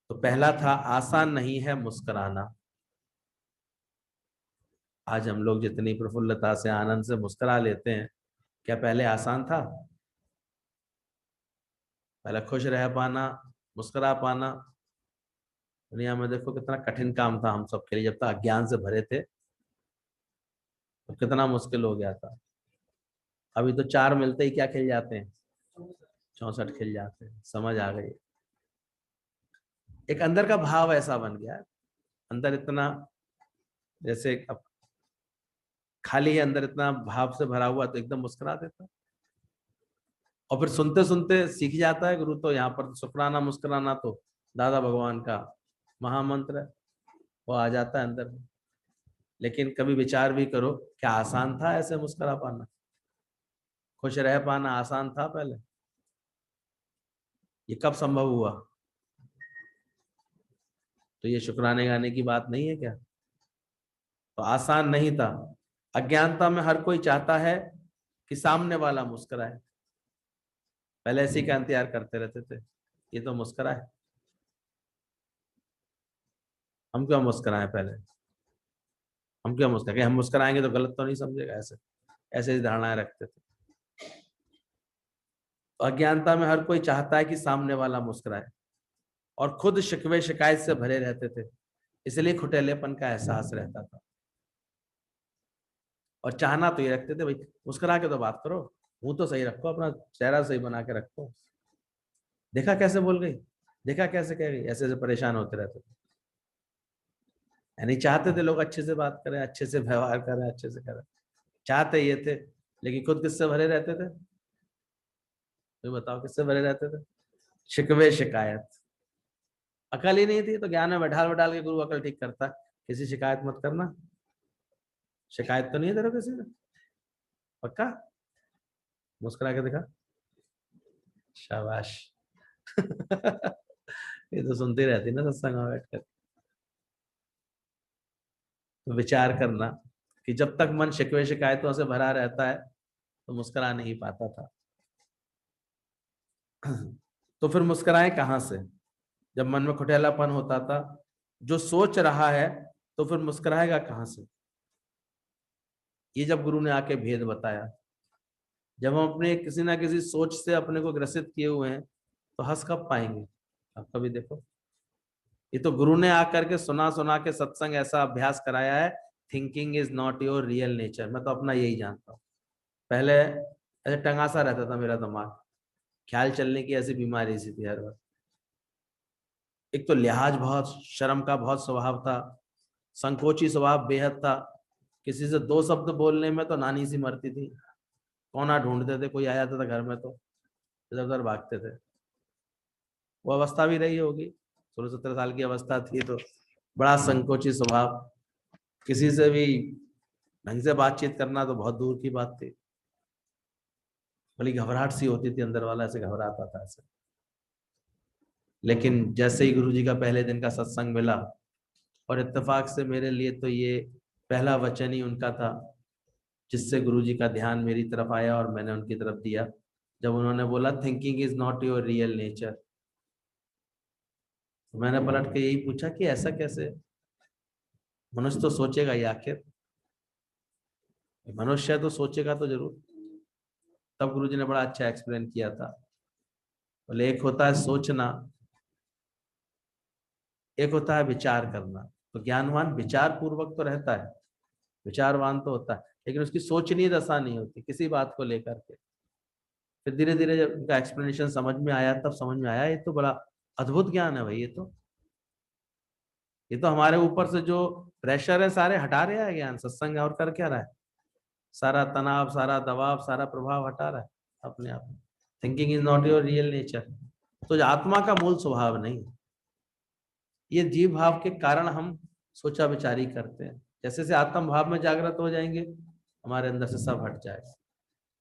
A: तो पहला था आसान नहीं है मुस्कुराना। आज हम लोग जितनी प्रफुल्लता से आनंद से मुस्कुरा लेते हैं, क्या पहले आसान था? पहले खुश रह पाना, मुस्कुरा पाना, दुनिया में देखो कितना कठिन काम था हम सब के लिए। जब तक अज्ञान से भरे थे तो कितना मुश्किल हो गया था। अभी तो 4 मिलते ही क्या खिल जाते हैं, 64 खिल जाते हैं। समझ आ गई, एक अंदर का भाव ऐसा बन गया है। अंदर इतना, जैसे अब खाली है अंदर, इतना भाव से भरा हुआ, तो एकदम मुस्कुरा देता। और फिर सुनते सुनते सीख जाता है गुरु। तो यहाँ पर तो शुक्राना मुस्कुराना तो दादा भगवान का महामंत्र है, वो आ जाता है अंदर में। लेकिन कभी विचार भी करो, क्या आसान था ऐसे मुस्कुरा पाना? खुश रह पाना आसान था पहले? ये कब संभव हुआ? तो ये शुक्राने गाने की बात नहीं है क्या? तो आसान नहीं था। अज्ञानता में हर कोई चाहता है कि सामने वाला मुस्कुराए। पहले ऐसे का इंतजार करते रहते थे, ये तो मुस्कुराए, हम क्यों मुस्कुराए पहले, हम क्यों मुस्कुराए, हम मुस्कुराएंगे तो गलत तो नहीं समझेगा, ऐसे ऐसे धारणाएं रखते थे। तो अज्ञानता में हर कोई चाहता है कि सामने वाला मुस्कुराए और खुद शिकवे शिकायत से भरे रहते थे, इसलिए खुटेलेपन का एहसास रहता था। और चाहना तो ये रखते थे भाई मुस्कुरा के तो बात करो, मुंह तो सही रखो, अपना चेहरा सही बना के रखो। देखा कैसे बोल गई, देखा कैसे कह गई, ऐसे ऐसे परेशान होते रहते थे। यानी चाहते थे लोग अच्छे से बात करें, अच्छे से व्यवहार करें, अच्छे से करें, चाहते ये थे, लेकिन खुद किससे भरे रहते थे? तो बताओ किससे भरे रहते थे? शिकवे शिकायत। अकल ही नहीं थी, तो ज्ञान में बैठाल बैठाल के गुरु अकल ठीक करता, किसी शिकायत मत करना। शिकायत तो नहीं है तेरे को किसी से? पक्का? मुस्कुरा के दिखा। शाबाश। ये तो सुनती रहती ना सत्संग में बैठकर। तो विचार करना कि जब तक मन शिकवे शिकायतों से भरा रहता है तो मुस्कुरा नहीं पाता था। तो फिर मुस्कुराए कहां से जब मन में खुटेलापन होता था? जो सोच रहा है तो फिर मुस्कुराएगा कहां से? ये जब गुरु ने आके भेद बताया, जब हम अपने किसी ना किसी सोच से अपने को ग्रसित किए हुए हैं तो हंस कब पाएंगे? आप कभी देखो, ये तो गुरु ने आकर के सुना सुना के सत्संग ऐसा अभ्यास कराया है। Thinking is not your real nature. मैं तो अपना यही जानता हूँ। पहले ऐसे टंगासा रहता था मेरा दिमाग, ख्याल चलने की ऐसी बीमारी सी थी हर वक्त। एक तो लिहाज बहुत, शर्म का बहुत स्वभाव था, संकोची स्वभाव बेहद था। किसी से दो शब्द बोलने में तो नानी सी मरती थी, कोना ढूंढते थे, कोई आ जाता था घर में तो इधर उधर भागते थे। वो अवस्था भी रही होगी, 16-17 साल की अवस्था थी तो बड़ा संकोची स्वभाव, किसी से भी ढंग से बातचीत करना तो बहुत दूर की बात थी। बड़ी घबराहट सी होती थी, अंदर वाला ऐसे घबराता था ऐसे। लेकिन जैसे ही गुरु जी का पहले दिन का सत्संग मिला, और इत्तेफाक से मेरे लिए तो ये पहला वचन ही उनका था जिससे गुरु जी का ध्यान मेरी तरफ आया और मैंने उनकी तरफ दिया। जब उन्होंने बोला thinking is not your real nature, तो मैंने पलट के यही पूछा कि ऐसा कैसे? मनुष्य तो सोचेगा ही आखिर, मनुष्य तो सोचेगा तो जरूर। तब गुरु जी ने बड़ा अच्छा एक्सप्लेन किया था। बोले एक होता है सोचना, एक होता है विचार करना। तो ज्ञानवान विचार पूर्वक तो रहता है, विचारवान तो होता है, लेकिन उसकी सोचनीय दशा नहीं होती किसी बात को लेकर के। फिर धीरे धीरे जब उनका एक्सप्लेनेशन समझ में आया तब समझ में आया ये तो बड़ा अद्भुत ज्ञान है भाई। ये तो हमारे ऊपर से जो प्रेशर है सारे हटा रहा है ज्ञान। सत्संग और कर क्या रहा है? सारा तनाव, सारा दबाव, सारा प्रभाव हटा रहा है अपने आप। Thinking is not your real nature, तो जो आत्मा का मूल स्वभाव नहीं, ये जीव भाव के कारण हम सोचा विचारी करते हैं। जैसे से आत्म भाव में जागृत हो जाएंगे हमारे अंदर से सब हट जाएगा।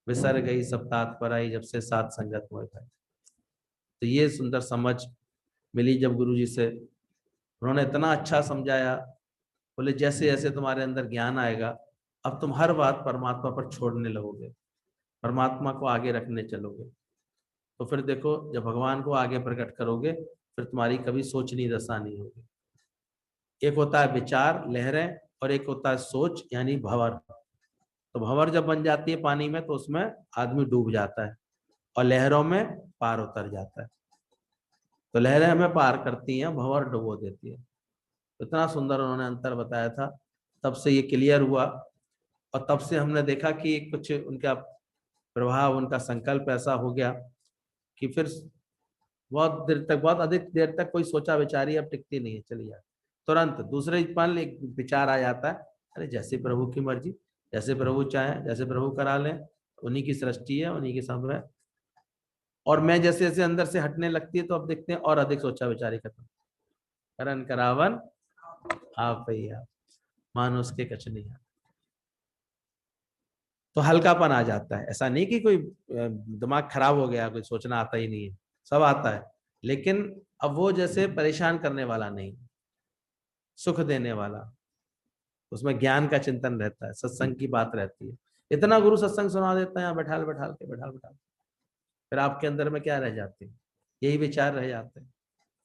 A: विसर गई सब तात पर आई, जब से सात संगत मोह पाई। तो ये सुंदर समझ मिली जब गुरु जी से। उन्होंने इतना अच्छा समझाया, बोले जैसे जैसे तुम्हारे अंदर ज्ञान आएगा अब तुम हर बात परमात्मा पर छोड़ने लगोगे, परमात्मा को आगे रखने चलोगे। तो फिर देखो जब भगवान को आगे प्रकट करोगे फिर तुम्हारी कभी सोचनी दशा नहीं होगी। एक होता है विचार लहरें और एक होता है सोच यानी भंवर। तो भंवर जब बन जाती है पानी में तो उसमें आदमी डूब जाता है और लहरों में पार उतर जाता है। तो लहरें हमें पार करती हैं, भंवर डुबो देती है। इतना सुंदर उन्होंने अंतर बताया था, तब से ये क्लियर हुआ। और तब से हमने देखा कि कुछ उनका प्रभाव, उनका संकल्प ऐसा हो गया कि फिर बहुत देर तक, बहुत अधिक देर तक कोई सोचा विचारी अब टिकती नहीं है, चली जाती तुरंत दूसरे पल एक विचार आ जाता है, अरे जैसे प्रभु की मर्जी, जैसे प्रभु चाहे, जैसे प्रभु करा लें, उन्हीं की सृष्टि है, उन्हीं के सब है। और मैं जैसे जैसे अंदर से हटने लगती है तो अब देखते हैं और अधिक सोचा विचारी खत्म, करन करावन आप ही आप, मान उसके कछ नहीं। तो हल्कापन आ जाता है। ऐसा नहीं कि कोई दिमाग खराब हो गया, कोई सोचना आता ही नहीं है, सब आता है, लेकिन अब वो जैसे परेशान करने वाला नहीं, सुख देने वाला, उसमें ज्ञान का चिंतन रहता है, सत्संग की बात रहती है। इतना गुरु सत्संग सुना देता है यहाँ बैठाल बैठाल के, बैठाल बैठाल, फिर आपके अंदर में क्या रह जाती है? यही विचार रह जाते हैं,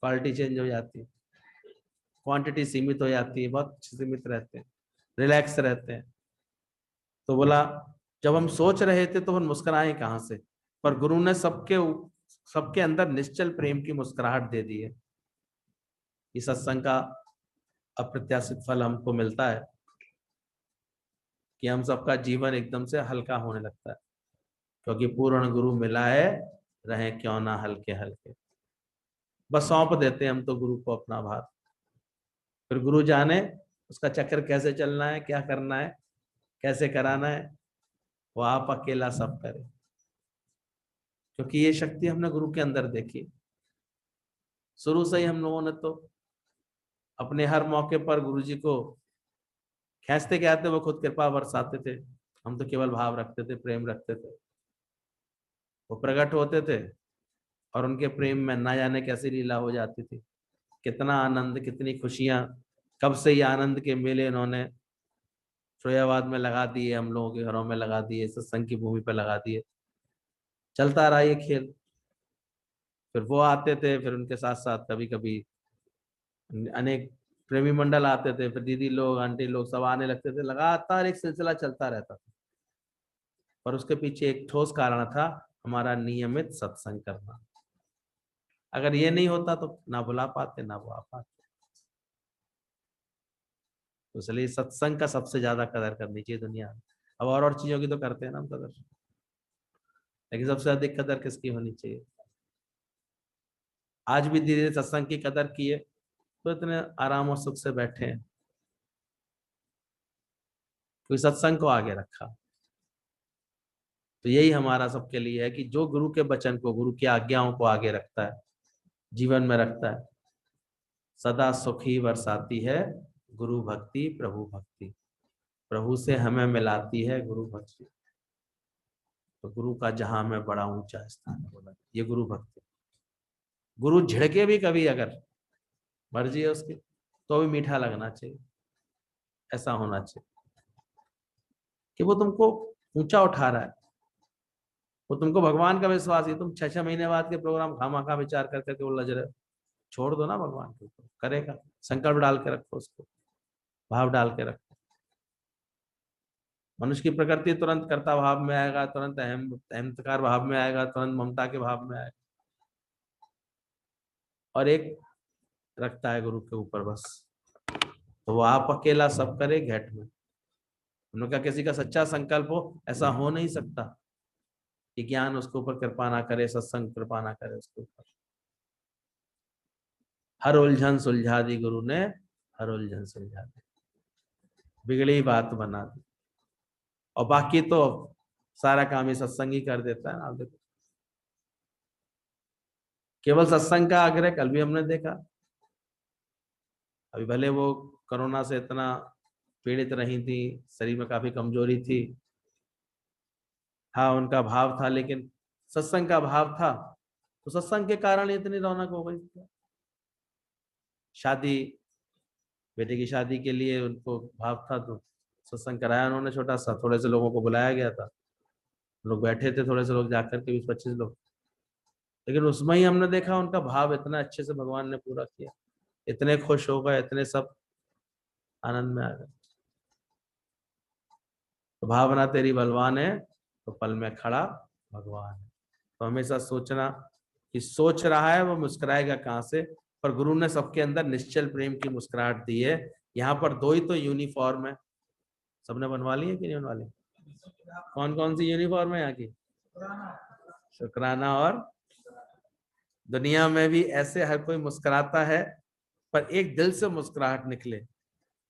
A: क्वालिटी चेंज हो जाती है, क्वांटिटी सीमित हो जाती है, बहुत सीमित रहते हैं, रिलैक्स रहते हैं। तो बोला जब हम सोच रहे थे तो हम मुस्कुराए कहाँ से, पर गुरु ने सबके अंदर निश्चल प्रेम की मुस्कुराहट दे दी है। इस सत्संग का अप्रत्याशित फल हमको मिलता है कि हम सबका जीवन एकदम से हल्का होने लगता है, क्योंकि पूर्ण गुरु मिला है, रहे क्यों ना हल्के हल्के। बस सौंप देते हैं हम तो गुरु को अपना भार, फिर गुरु जाने उसका चक्कर कैसे चलना है, क्या करना है, कैसे कराना है, वो आप अकेला सब करे। क्योंकि ये शक्ति हमने गुरु के अंदर देखी शुरू से ही। हम लोगों ने तो अपने हर मौके पर गुरु जी को खींचते क्या आते, वो खुद कृपा बरसाते थे, हम तो केवल भाव रखते थे, प्रेम रखते थे। वो प्रकट होते थे और उनके प्रेम में ना जाने कैसी लीला हो जाती थी, कितना आनंद, कितनी खुशियां। कब से ये आनंद के मेले इन्होंने श्रोयाबाद में लगा दिए, हम लोगों के घरों में लगा दिए, सत्संग की भूमि पर लगा दिए, चलता रहा ये खेल। फिर वो आते थे, फिर उनके साथ साथ कभी कभी अनेक प्रेमी मंडल आते थे, फिर दीदी लोग, आंटी लोग सब आने लगते थे, लगातार एक सिलसिला चलता रहता था। पर उसके पीछे एक ठोस कारण था, हमारा नियमित सत्संग करना। अगर ये नहीं होता तो ना बुला पाते, ना वो आ पाते। तो इसलिए सत्संग का सबसे ज्यादा कदर करनी चाहिए दुनिया में। अब और चीजों की तो करते हैं ना हम कदर, लेकिन सबसे अधिक कदर किसकी होनी चाहिए? आज भी धीरे धीरे सत्संग की कदर की है तो इतने आराम और सुख से बैठे हैं, कोई सत्संग को आगे रखा। तो यही हमारा सबके लिए है कि जो गुरु के वचन को, गुरु की आज्ञाओं को आगे रखता है, जीवन में रखता है, सदा सुखी बरसाती है गुरु भक्ति प्रभु भक्ति। प्रभु से हमें मिलाती है गुरु भक्ति। तो गुरु का जहां में बड़ा ऊंचा स्थान है, बोला ये गुरु भक्ति। गुरु झिड़के भी कभी अगर, मर्जी है उसकी, तो भी मीठा लगना चाहिए। ऐसा होना चाहिए कि वो तुमको ऊंचा उठा रहा है, वो तुमको भगवान का विश्वास है। तुम 6-6 महीने बाद के प्रोग्राम खामा विचार कर करके उलझ रहे हो, छोड़ दो ना, भगवान के ऊपर करेगा। संकल्प डाल के रखो उसको, भाव डाल के रखो। मनुष्य की प्रकृति तुरंत कर्ता भाव में आएगा, तुरंत अहंकार भाव में आएगा, तुरंत ममता के भाव में आएगा, और एक रखता है गुरु के ऊपर बस, तो वो आप अकेला सब करे घेट में। उनका किसी का सच्चा संकल्प हो, ऐसा हो नहीं सकता कि ज्ञान उसके ऊपर कृपा ना करे, सत्संग कृपा ना करे उसके ऊपर। हर उलझन सुलझा दी गुरु ने, हर उलझन सुलझा दी, बिगड़ी बात बना दी। और बाकी तो सारा काम ही सत्संग ही कर देता है ना। आप देखो, केवल सत्संग का आग्रह कल भी हमने देखा। अभी भले वो कोरोना से इतना पीड़ित रही थी, शरीर में काफी कमजोरी थी, हाँ उनका भाव था, लेकिन सत्संग का भाव था, तो सत्संग के कारण इतनी रौनक हो गई। शादी, बेटे की शादी के लिए उनको भाव था, तो सत्संग कराया उन्होंने छोटा सा, थोड़े से लोगों को बुलाया गया था, लोग बैठे थे, थोड़े से लोग जाकर के 20-25 लोग, लेकिन उसमें ही हमने देखा उनका भाव इतना अच्छे से भगवान ने पूरा किया, इतने खुश हो गए, इतने सब आनंद में आ गए। तो भावना तेरी बलवान है, तो पल में खड़ा भगवान है। तो हमेशा सोचना कि सोच रहा है वो मुस्कुराएगा कहाँ से, पर गुरु ने सबके अंदर निश्चल प्रेम की मुस्कुराहट दी है। यहाँ पर दो ही तो यूनिफॉर्म है, सबने बनवा ली है कि नहीं बनवा ली? कौन कौन सी यूनिफॉर्म है यहाँ की? शुक्राना। और दुनिया में भी ऐसे हर कोई मुस्कुराता है, पर एक दिल से मुस्कुराहट निकले,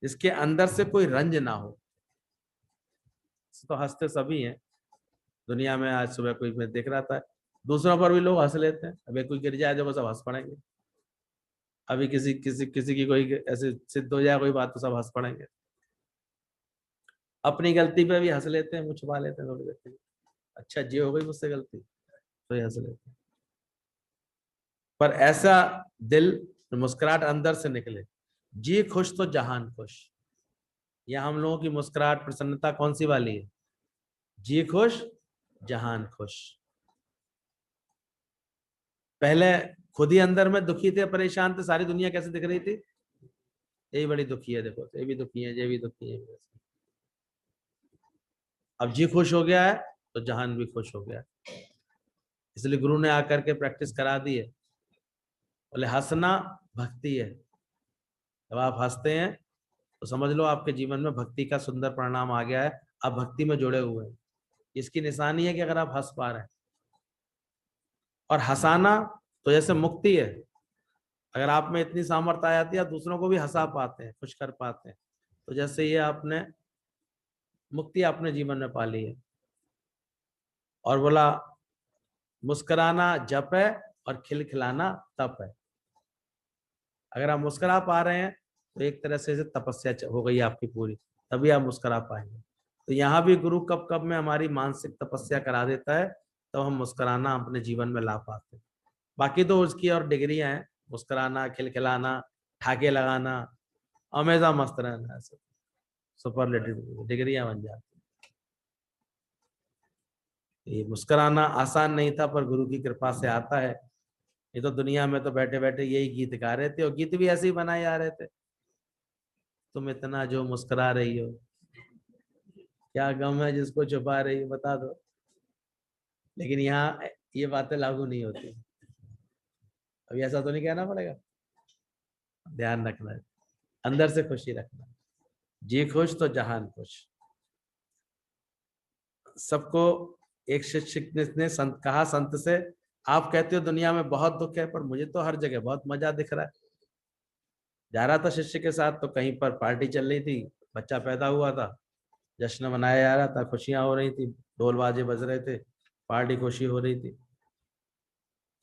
A: जिसके अंदर से कोई रंज ना हो। तो हंसते सभी हैं दुनिया में। आज सुबह कोई मैं देख रहा था, दूसरों पर भी लोग हंस लेते हैं, अभी कोई गिर जाए तो वो सब हंस पड़ेंगे, अभी किसी किसी किसी की कोई ऐसे सिद्ध हो जाए कोई बात तो सब हंस पड़ेंगे। अपनी गलती पे भी हंस लेते हैं, मुंह छुपा लेते हैं थोड़ी देर के लिए। अच्छा जी हो गई मुझसे गलती तो ये हंस लेते हैं। पर ऐसा दिल, मुस्कुराहट अंदर से निकले, जी खुश तो जहान खुश। या हम लोगों की मुस्कुराहट प्रसन्नता कौन सी वाली है? जी खुश जहान खुश। पहले खुद ही अंदर में दुखी थे, परेशान थे, सारी दुनिया कैसे दिख रही थी? ये बड़ी दुखी है, देखो ये भी दुखी है, ये भी दुखी है। अब जी खुश हो गया है तो जहान भी खुश हो गया है। इसलिए गुरु ने आकर के प्रैक्टिस करा दी है। बोले हंसना भक्ति है। जब आप हंसते हैं तो समझ लो आपके जीवन में भक्ति का सुंदर परिणाम आ गया है, आप भक्ति में जुड़े हुए हैं। इसकी निशानी है कि अगर आप हंस पा रहे हैं। और हंसाना तो जैसे मुक्ति है। अगर आप में इतनी सामर्थ्य आ जाती है, आप दूसरों को भी हंसा पाते हैं, खुश कर पाते हैं, तो जैसे ये आपने मुक्ति अपने जीवन में पा ली है। और बोला मुस्कुराना जप है और खिलखिलाना तप है। अगर आप मुस्कुरा पा रहे हैं तो एक तरह से तपस्या हो गई आपकी पूरी, तभी आप मुस्कुरा पाएंगे। तो यहाँ भी गुरु कब कब में हमारी मानसिक तपस्या करा देता है, तो हम मुस्कुराना अपने जीवन में ला पाते हैं। बाकी तो उसकी और डिग्रियां हैं, मुस्कुराना, खिलखिलाना, ठाके लगाना, हमेशा मस्त रहना, ऐसे सुपरलेटिव डिग्रियां बन जाती हैं। ये मुस्कुराना आसान नहीं था, पर गुरु की कृपा से आता है। ये तो दुनिया में तो बैठे बैठे यही गीत गा रहे थे, और गीत भी ऐसे ही बनाए जा रहे थे। तुम इतना जो मुस्कुरा रही हो, क्या गम है जिसको छुपा रही हो, बता दो। लेकिन यहाँ ये बातें लागू नहीं होती। अभी ऐसा तो नहीं कहना पड़ेगा। ध्यान रखना है, अंदर से खुशी रखना। जी खुश तो जहान खुश। सबको एक शिक्षक ने संत कहा, संत से, आप कहते हो दुनिया में बहुत दुख है, पर मुझे तो हर जगह बहुत मजा दिख रहा है। जा रहा था शिष्य के साथ तो कहीं पर पार्टी चल रही थी, बच्चा पैदा हुआ था, जश्न मनाया जा रहा था, खुशियां हो रही थी, ढोल बाजे बज रहे थे, पार्टी खुशी हो रही थी।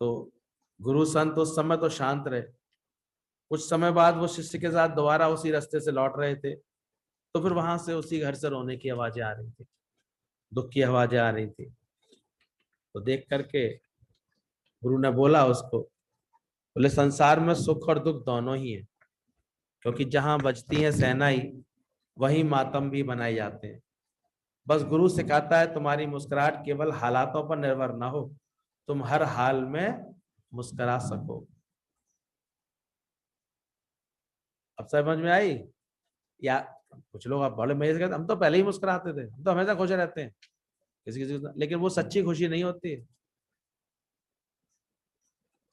A: तो गुरु संत उस समय तो शांत रहे। कुछ समय बाद वो शिष्य के साथ दोबारा उसी रास्ते से लौट रहे थे, तो फिर वहां से उसी घर से रोने की आवाजें आ रही थी, दुख की आवाजें आ रही थी। तो देख करके गुरु ने बोला उसको, बोले संसार में सुख और दुख दोनों ही है, क्योंकि जहां बजती है शहनाई वहीं मातम भी बनाए जाते हैं। बस गुरु सिखाता है तुम्हारी मुस्कुराहट केवल हालातों पर निर्भर ना हो, तुम हर हाल में मुस्कुरा सको। अब समझ में आई? या कुछ लोग आप बड़े मजे से कहते हम तो पहले ही मुस्कुराते थे, हम तो हमेशा खुश रहते हैं, किसी किसी को, लेकिन वो सच्ची खुशी नहीं होती है।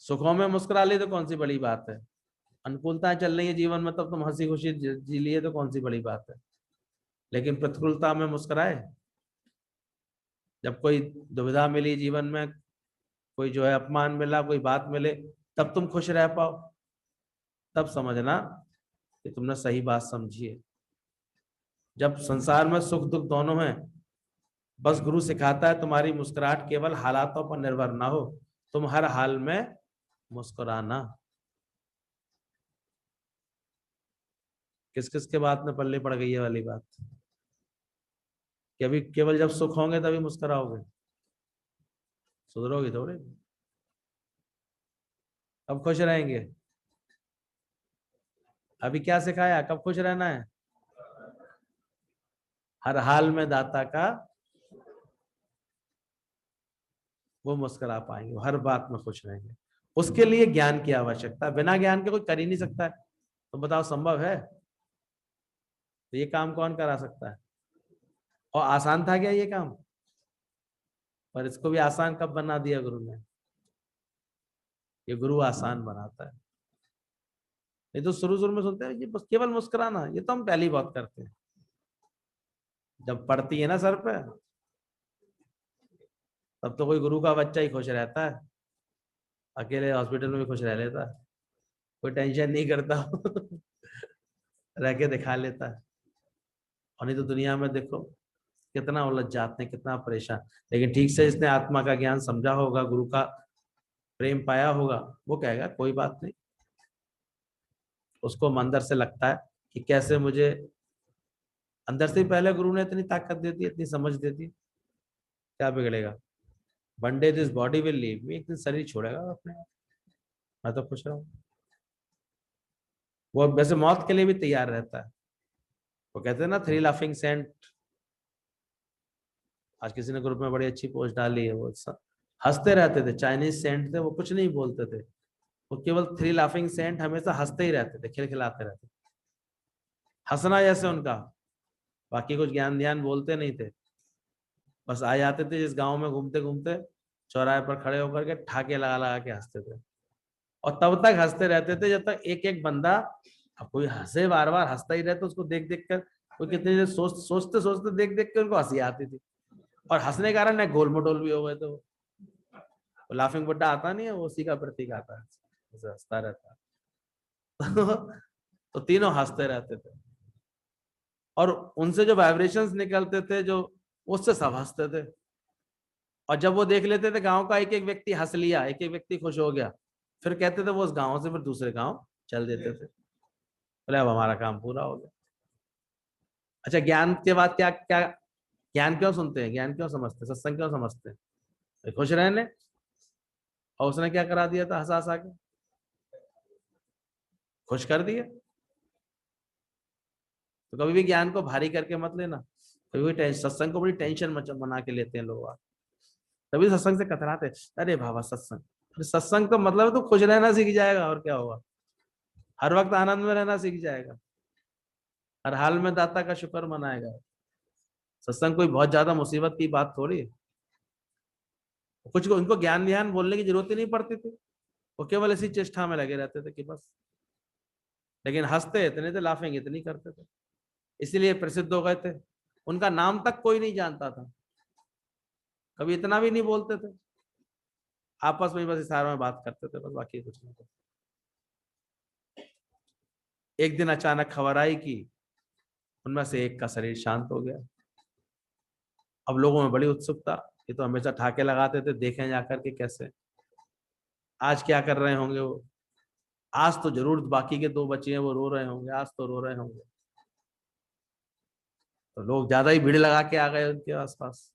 A: सुखों में मुस्कुरा ली तो कौन सी बड़ी बात है, अनुकूलताएं चल रही है जीवन में तब तुम हंसी खुशी जी लिए तो कौन सी बड़ी बात है। लेकिन प्रतिकूलता में मुस्कुराए, जब कोई दुविधा मिली जीवन में, कोई जो है अपमान मिला, कोई बात मिले, तब तुम खुश रह पाओ, तब समझना कि तुमने सही बात समझी है। जब संसार में सुख दुख दोनों हैं, बस गुरु सिखाता है तुम्हारी मुस्कुराहट केवल हालातों पर निर्भर ना हो, तुम हर हाल में मुस्कुराना। किस किस के बात में पल्ले पड़ गई है वाली बात, कि अभी केवल जब सुख होंगे तभी मुस्कुराओगे, सुधरोगे थोड़े, कब खुश रहेंगे? अभी क्या सिखाया, कब खुश रहना है? हर हाल में दाता का, वो मुस्कुरा पाएंगे, वो हर बात में खुश रहेंगे। उसके लिए ज्ञान की आवश्यकता है, बिना ज्ञान के कोई कर ही नहीं सकता है। तो बताओ संभव है? तो ये काम कौन करा सकता है? और आसान था क्या ये काम? पर इसको भी आसान कब बना दिया गुरु ने? ये गुरु आसान बनाता है। ये तो शुरू शुरू में सुनते हैं ये बस केवल मुस्कुराना, ये तो हम पहले ही बहुत करते हैं। जब पड़ती है ना सर पे, तब तो कोई गुरु का बच्चा ही खुश रहता है, अकेले हॉस्पिटल में भी खुश रह लेता है, कोई टेंशन नहीं करता रह के दिखा लेता है। और नहीं तो दुनिया में देखो कितना उलझ जाते हैं, कितना परेशान। लेकिन ठीक से इसने आत्मा का ज्ञान समझा होगा, गुरु का प्रेम पाया होगा, वो कहेगा कोई बात नहीं। उसको अंदर से लगता है कि कैसे मुझे अंदर से ही पहले गुरु ने इतनी ताकत दे दी, इतनी समझ दे दी, क्या बिगड़ेगा। One day this body will leave me, एक दिन शरीर छोड़ेगा अपने आप। मैं तो खुश रहूं। वो वैसे मौत के लिए भी तैयार रहता है। वो कहते हैं ना थ्री लाफिंग सेंट, आज किसी ने ग्रुप में बड़ी अच्छी पोस्ट डाली है, वो हंसते रहते थे, चाइनीज सेंट थे, वो कुछ नहीं बोलते थे, वो केवल थ्री लाफिंग सेंट हमेशा हंसते ही रहते थे, खिलखिलाते रहते थे, हंसना जैसे उनका, बाकी कुछ ज्ञान ध्यान बोलते नहीं थे। बस आ जाते थे जिस गांव में घूमते घूमते, चौराहे पर खड़े होकर के ठाके लगा लगा के हंसते थे, और तब तक हंसते रहते थे जब तक एक एक बंदा, अब कोई हंसे बार बार हंसता ही रहता, उसको देख देख कर, कोई कितनी देर सोचते सोचते देख देख कर उनको हंसी आती थी, और हंसने के कारण न गोल मटोल भी हो गए थे। वो लाफिंग बुड्ढा आता नहीं है, वो उसी का प्रतीक आता है, ऐसे हंसता रहता है। तो तीनों हंसते रहते थे, और उनसे जो वाइब्रेशंस निकलते थे जो, उससे सब हंसते थे। और जब वो देख लेते थे गांव का एक एक व्यक्ति हंस लिया, एक एक व्यक्ति खुश हो गया, फिर कहते थे वो उस गांव से फिर दूसरे गांव चल देते थे, बोले अब हमारा काम पूरा हो गया। अच्छा, ज्ञान के बाद क्या क्या, ज्ञान क्यों सुनते हैं, ज्ञान क्यों समझते हैं, सत्संग क्यों समझते हैं, खुश रहने। और उसने क्या करा दिया था, हंसा हंसा के खुश कर दिया। तो कभी भी ज्ञान को भारी करके मत लेना, कभी भी सत्संग को बड़ी टेंशन बना के लेते हैं लोग, तभी सत्संग से कतराते हैं। अरे बाबा सत्संग, अरे सत्संग तो मतलब तो खुश रहना सीख जाएगा, और क्या होगा, हर वक्त आनंद में रहना सीख जाएगा, हर हाल में दाता का शुक्र मनाएगा। सत्संग कोई बहुत ज्यादा मुसीबत की बात थोड़ी है। कुछ को उनको ज्ञान ध्यान बोलने की जरूरत ही नहीं पड़ती थी, वो केवल इसी चेष्टा में लगे रहते थे कि बस, लेकिन हंसते इतने थे, लाफिंग इतनी करते थे, इसीलिए प्रसिद्ध हो गए थे। उनका नाम तक कोई नहीं जानता था, कभी इतना भी नहीं बोलते थे, आपस में बस इशारों में बात करते थे, बस बाकी कुछ नहीं। एक दिन अचानक खबर आई कि उनमें से एक का शरीर शांत हो गया। अब लोगों में बड़ी उत्सुकता, ये तो हमेशा ठाके लगाते थे, देखें जाकर के कैसे, आज क्या कर रहे होंगे वो, आज तो जरूर बाकी के दो बच्चे हैं वो रो रहे होंगे, आज तो रो रहे होंगे। तो लोग ज्यादा ही भीड़ लगा के आ गए उनके आसपास,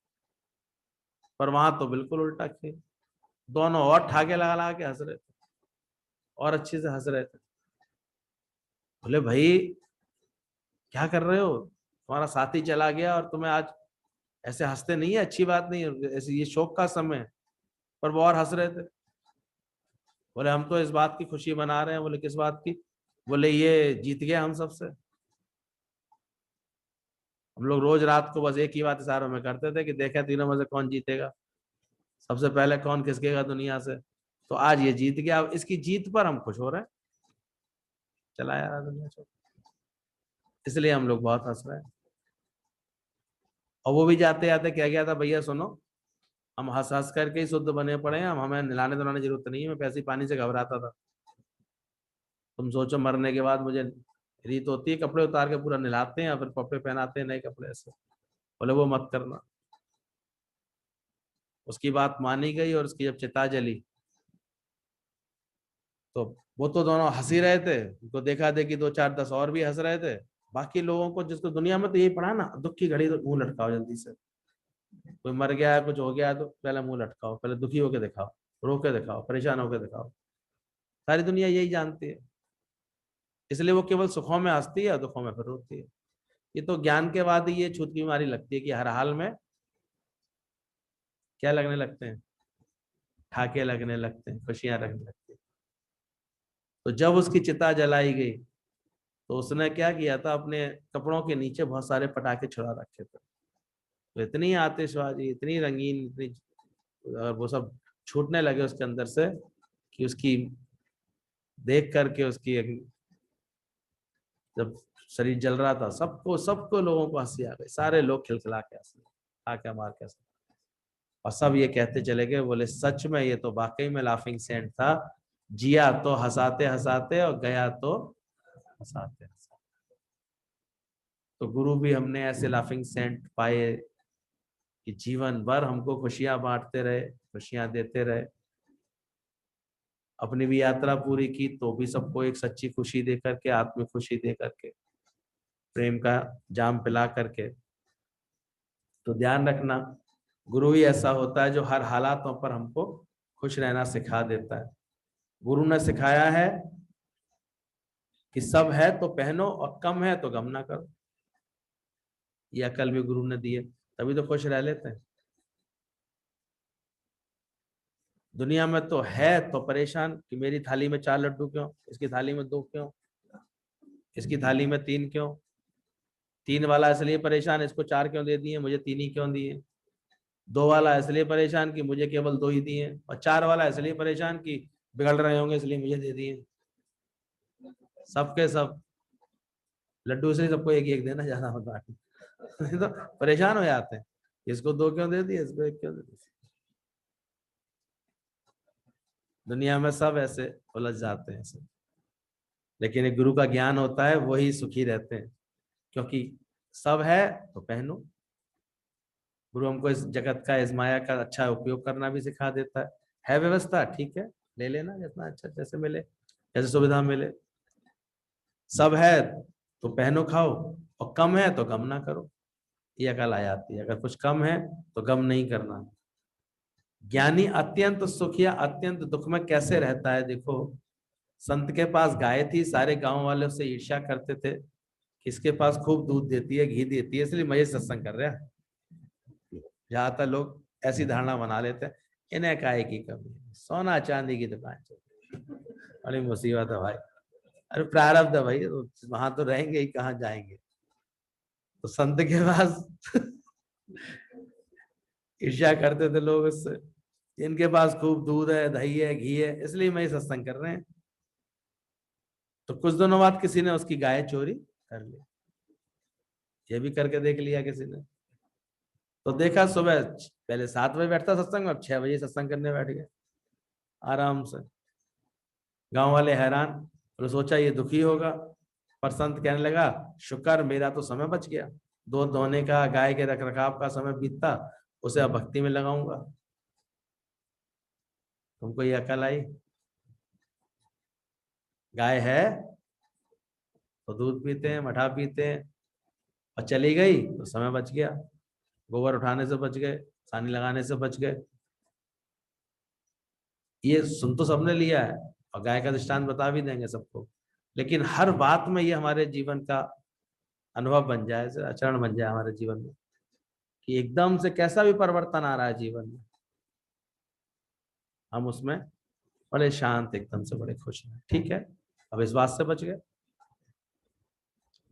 A: पर वहां तो बिल्कुल उल्टा खेल, दोनों और ठाके लगा लगा के हंस रहे थे, और अच्छे से हंस रहे थे। बोले भाई क्या कर रहे हो, तुम्हारा साथी चला गया और तुम्हें आज ऐसे हंसते नहीं है, अच्छी बात नहीं है, ऐसे ये शोक का समय है। पर वो और हंस रहे थे। बोले हम तो इस बात की खुशी मना रहे हैं। बोले किस बात की। बोले ये जीत गया हम सबसे। हम लोग रोज रात को बस एक ही बात इशारों में करते थे कि देखे तीनों में से कौन जीतेगा, सबसे पहले कौन खिसकेगा दुनिया से। तो आज ये जीत गया, अब इसकी जीत पर हम खुश हो रहे हैं, चला यार दुनिया छोड़, इसलिए हम लोग बहुत हंस रहे हैं। और वो भी जाते जाते क्या गया था, भैया सुनो, हम हंस हंस करके ही शुद्ध बने पड़े हैं, हम हमें नहलाने धुलाने की जरूरत नहीं है, मैं पैसे पानी से घबराता था। तुम सोचो मरने के बाद मुझे रीत होती है कपड़े उतार के पूरा नहलाते हैं या फिर कपड़े पहनाते हैं नए कपड़े ऐसे। बोले वो मत करना। उसकी बात मानी गई, और उसकी जब चिता जली तो वो तो दोनों हंस ही रहे थे, उनको देखा देखी दो चार दस और भी हंस रहे थे। बाकी लोगों को, जिसको दुनिया में तो यही पढ़ा ना, दुख की घड़ी तो मुंह लटकाओ जल्दी से, कोई मर गया है कुछ हो गया है तो पहले मुंह लटकाओ, पहले दुखी होके दिखाओ, रो के दिखाओ, परेशान होके दिखाओ। सारी दुनिया यही जानती है, इसलिए वो केवल सुखों में हंसती है, दुखों में फिर रोती है। ये तो ज्ञान के बाद ही ये छूत की बीमारी लगती है कि हर हाल में क्या लगने लगते हैं, ठाके लगने लगते हैं, खुशियां लगने लगती हैं। तो जब उसकी चिता जलाई गई तो उसने क्या किया था, अपने कपड़ों के नीचे बहुत सारे पटाखे छुड़ा रखे थे। तो इतनी आतिशबाजी, इतनी रंगीन, इतनी, और वो सब छूटने लगे उसके अंदर से कि उसकी देख करके उसकी जब शरीर जल रहा था, सबको सबको लोगों को हंसी आ गई, सारे लोग खिलखिला के हंसे, आके मार के हंसे। और सब ये कहते चले गए, बोले सच में ये तो वाकई में लाफिंग सेंट था, जिया तो हंसाते हंसाते और गया तो हंसाते हंसाते। तो गुरु भी हमने ऐसे लाफिंग सेंट पाए कि जीवन भर हमको खुशियां बांटते रहे, खुशियां देते रहे। अपनी भी यात्रा पूरी की तो भी सबको एक सच्ची खुशी दे करके, आत्मिक खुशी दे करके। प्रेम का जाम पिला करके। तो ध्यान रखना, गुरु ही ऐसा होता है जो हर हालातों पर हमको खुश रहना सिखा देता है। गुरु ने सिखाया है कि सब है तो पहनो और कम है तो गम ना करो। ये अकल भी गुरु ने दी है, तभी तो खुश रह लेते हैं। दुनिया में तो है तो परेशान कि मेरी थाली में 4 लड्डू क्यों, इसकी थाली में 2 क्यों, इसकी थाली में 3 क्यों। 3 वाला इसलिए परेशान, इसको 4 क्यों दे दिए, मुझे 3 ही क्यों दिए। 2 वाला इसलिए परेशान कि मुझे केवल 2 ही दिए, और 4 वाला इसलिए परेशान कि बिगड़ रहे होंगे इसलिए मुझे दे दिए। सबके सब लड्डू से सबको एक एक देना ज्यादा होता है। तो परेशान हो जाते हैं, इसको 2 क्यों दे दिए, इसको 1 क्यों दे दिए। दुनिया में सब ऐसे उलझ जाते हैं ऐसे। लेकिन एक गुरु का ज्ञान होता है, वही सुखी रहते हैं, क्योंकि सब है तो पहनो। गुरु हमको इस जगत का, इस माया का अच्छा उपयोग करना भी सिखा देता है व्यवस्था ठीक है, ले लेना जितना अच्छा, जैसे मिले, जैसे सुविधा मिले। सब है तो पहनो खाओ, और कम है तो गम ना करो। ये अकल आ जाती है, अगर कुछ कम है तो गम नहीं करना। ज्ञानी अत्यंत सुख या अत्यंत दुख में कैसे रहता है, देखो संत के पास गाय थी, सारे गांव वाले उससे ईर्ष्या करते थे, किसके पास खूब दूध देती है, घी देती है, इसलिए मजे सत्संग कर रहे हैं। ज्यादातर लोग ऐसी धारणा बना लेते हैं, इन्हें काय की कमी है, सोना चांदी की दुकान चल। बड़ी मुसीबत है भाई, अरे प्रारब्ध है भाई, वहां तो रहेंगे ही, कहाँ जाएंगे। तो संत के पास ईर्ष्या करते थे लोग उससे, इनके पास खूब दूध है, दही है, घी है, इसलिए मैं सत्संग कर रहे हैं। तो कुछ दिनों बाद किसी ने उसकी गाय चोरी कर ली, ये भी करके देख लिया किसी ने। तो देखा सुबह पहले 7 बजे बैठता सत्संग में, अब 6 बजे सत्संग करने बैठ गया आराम से। गांव वाले हैरान, और सोचा ये दुखी होगा, पर संत कहने लगा शुक्र मेरा तो समय बच गया, दूध दोहने का, गाय के रख रखाव का समय बीतता, उसे अब भक्ति में लगाऊंगा। तुमको ये अकल आई, गाय है तो दूध पीते हैं, मठा पीते हैं, और चली गई तो समय बच गया, गोबर उठाने से बच गए, सानी लगाने से बच गए। ये सुन तो सबने लिया है, और गाय का दृष्टांत बता भी देंगे सबको, लेकिन हर बात में ये हमारे जीवन का अनुभव बन जाए, आचरण बन जाए हमारे जीवन में, कि एकदम से कैसा भी परिवर्तन आ रहा है जीवन में, हम उसमें बड़े शांत, एकदम से बड़े खुश हैं। ठीक है, अब इस बात से बच गए,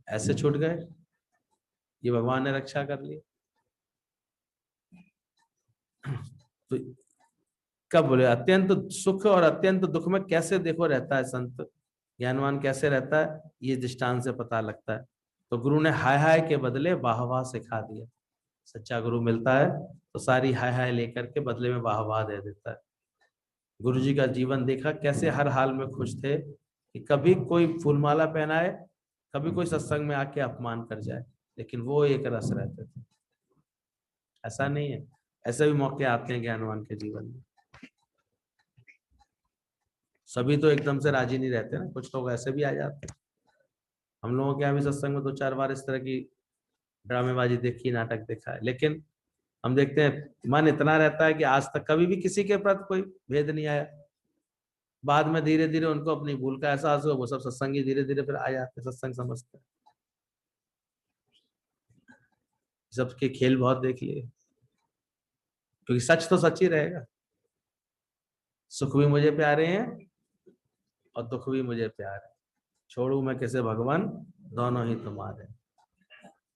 A: ऐसे छूट गए, ये भगवान ने रक्षा कर ली। तो कब बोले अत्यंत सुख और अत्यंत दुख में कैसे देखो रहता है संत, ज्ञानवान कैसे रहता है, ये दृष्टांत से पता लगता है। तो गुरु ने हाय हाय के बदले वाह वाह सिखा दिया। सच्चा गुरु मिलता है तो सारी हाय हाय लेकर के बदले में वाह वाह दे देता है। गुरु जी का जीवन देखा, कैसे हर हाल में खुश थे, कि कभी कोई फूलमाला पहनाए, कभी कोई सत्संग में आके अपमान कर जाए, लेकिन वो एक रस रहते थे। ऐसा नहीं है, ऐसे भी मौके आते हैं ज्ञानवान के जीवन में। सभी तो एकदम से राजी नहीं रहते ना, कुछ लोग ऐसे भी आ जाते हैं। हम लोगों के यहाँ भी सत्संग में 2-4 बार इस तरह की ड्रामेबाजी देखी, नाटक देखा है, लेकिन हम देखते हैं मन इतना रहता है कि आज तक कभी भी किसी के प्रति कोई भेद नहीं आया। बाद में धीरे धीरे उनको अपनी भूल का एहसास हुआ, वो सब सत्संगी धीरे धीरे फिर आ जाते, सत्संग समझते हैं। सबके खेल बहुत देख लिए, क्योंकि सच तो सच ही रहेगा। सुख भी मुझे प्यारे हैं और दुख भी मुझे प्यारे हैं, छोड़ू मैं किसे भगवान, दोनों ही तुम्हारे।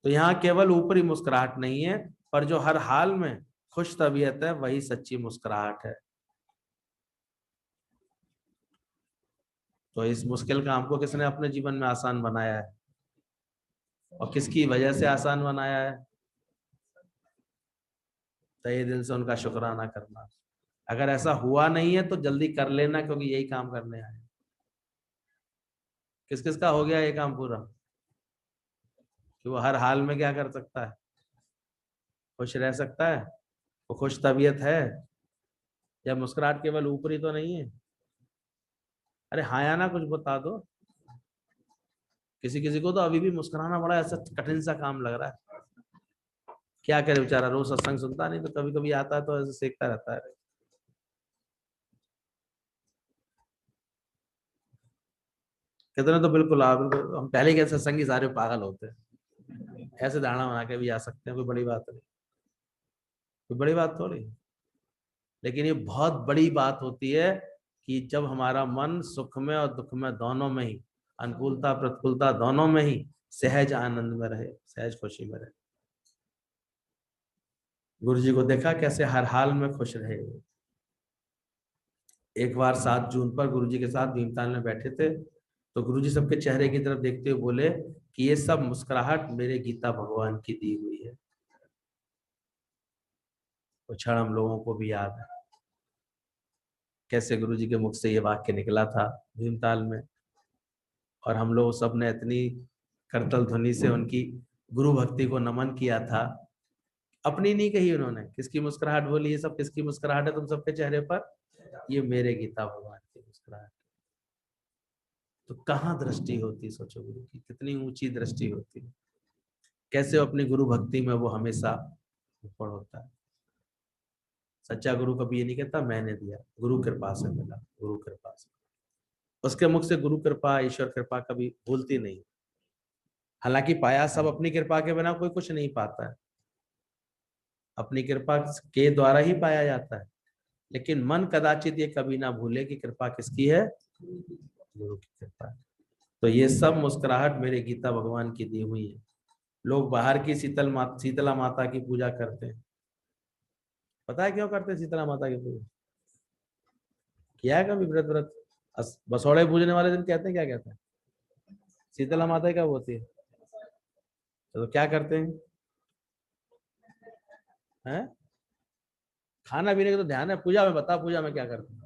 A: तो यहाँ केवल ऊपरी मुस्कुराहट नहीं है, पर जो हर हाल में खुश तबीयत है, वही सच्ची मुस्कुराहट है। तो इस मुश्किल काम को किसने अपने जीवन में आसान बनाया है, और किसकी वजह से आसान बनाया है? तहे दिल से उनका शुक्राना करना। अगर ऐसा हुआ नहीं है तो जल्दी कर लेना, क्योंकि यही काम करने आए। किस किस का हो गया ये काम पूरा, कि वो हर हाल में क्या कर सकता है, खुश रह सकता है, वो खुश तबीयत है, या मुस्कुराहट केवल ऊपरी तो नहीं है। अरे हाँ या ना कुछ बता दो, किसी किसी को तो अभी भी मुस्कुराना बड़ा ऐसा कठिन सा काम लग रहा है। क्या करे बेचारा, रोज सत्संग सुनता नहीं, तो कभी कभी आता है तो ऐसे सीखता रहता है। कितने तो बिल्कुल हम पहले के सत्संगी सारे पागल होते हैं, ऐसे धारणा बना के भी आ सकते हैं, कोई बड़ी बात नहीं, कोई बड़ी बात थोड़ी। लेकिन ये बहुत बड़ी बात होती है कि जब हमारा मन सुख में और दुख में दोनों में ही, अनुकूलता प्रतिकूलता दोनों में ही सहज आनंद में रहे, सहज खुशी में रहे। गुरु जी को देखा कैसे हर हाल में खुश रहे। एक बार 7 जून पर गुरु जी के साथ भीमताल में बैठे थे, तो गुरु जी सबके चेहरे की तरफ देखते हुए बोले कि ये सब मुस्कुराहट मेरे गीता भगवान की दी हुई है। वो क्षण हम लोगों को भी याद है, कैसे गुरु जी के मुख से ये वाक्य निकला था भीमताल में, और हम लोग सब ने इतनी करतल ध्वनि से उनकी गुरु भक्ति को नमन किया था। अपनी नहीं कही उन्होंने, किसकी मुस्कुराहट बोली, ये सब किसकी मुस्कुराहट है तुम सबके चेहरे पर? ये मेरे गीता भगवान की मुस्कुराहट। तो कहाँ दृष्टि होती, सोचो गुरु की कितनी ऊंची दृष्टि होती है, कैसे अपनी गुरु भक्ति में वो हमेशा ऊपर होता है। सच्चा गुरु कभी ये नहीं कहता मैंने दिया, गुरु कृपा से मिला, गुरु कृपा से। उसके मुख से गुरु कृपा, ईश्वर कृपा कभी भूलती नहीं। हालांकि पाया सब अपनी कृपा के बिना कोई कुछ नहीं पाता है, अपनी कृपा के द्वारा ही पाया जाता है। लेकिन मन कदाचित ये कभी ना भूले कि कृपा किसकी है, गुरु की कृपा है। तो ये सब मुस्कुराहट मेरे गीता भगवान की दी हुई है। लोग बाहर की शीतला माता की पूजा करते हैं। पता है क्यों करते हैं शीतला माता की पूजा? किया है कभी व्रत व्रत? बसौड़े पूजने वाले दिन कहते हैं, क्या कहते हैं? शीतला माता कब होती है? तो क्या करते हैं? हैं? खाना पीने का तो ध्यान है, पूजा में बता, पूजा में क्या करते हैं?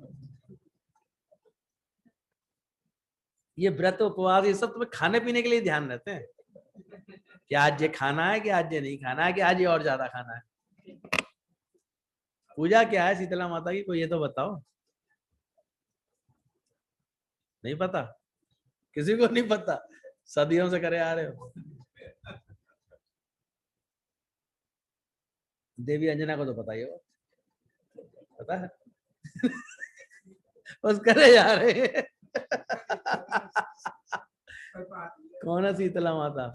A: ये व्रत उपवास ये सब तुम्हें खाने पीने के लिए ध्यान रहते हैं कि आज ये खाना है, कि आज ये नहीं खाना है, कि आज ये और ज्यादा खाना है। पूजा क्या है शीतला माता की, कोई ये तो बताओ। नहीं पता? किसी को नहीं पता? सदियों से करे आ रहे हो। देवी अंजना को तो पता ही हो, पता है। बस करे जा रहे हैं। कौन है शीतला माता?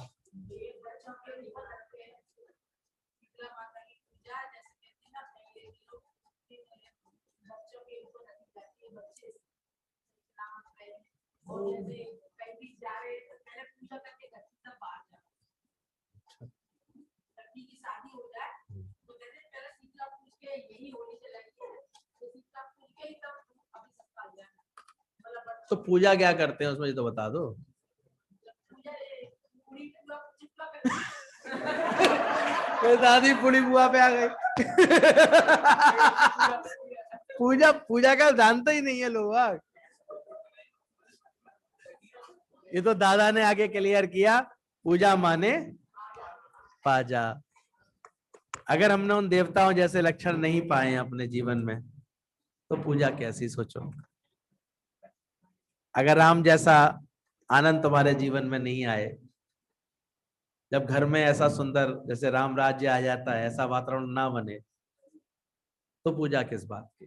A: तो पूजा क्या करते हैं उसमें, ये तो बता दो। दादी पुड़ी बुआ पे आ गई। पूजा पूजा का जानते ही नहीं है लोग। ये तो दादा ने आगे क्लियर किया, पूजा माने पाजा। अगर हमने उन देवताओं जैसे लक्षण नहीं पाए हैं अपने जीवन में, तो पूजा कैसी, सोचो। अगर राम जैसा आनंद तुम्हारे जीवन में नहीं आए, जब घर में ऐसा सुंदर जैसे राम राज्य आ जाता है, ऐसा वातावरण ना बने, तो पूजा किस बात की?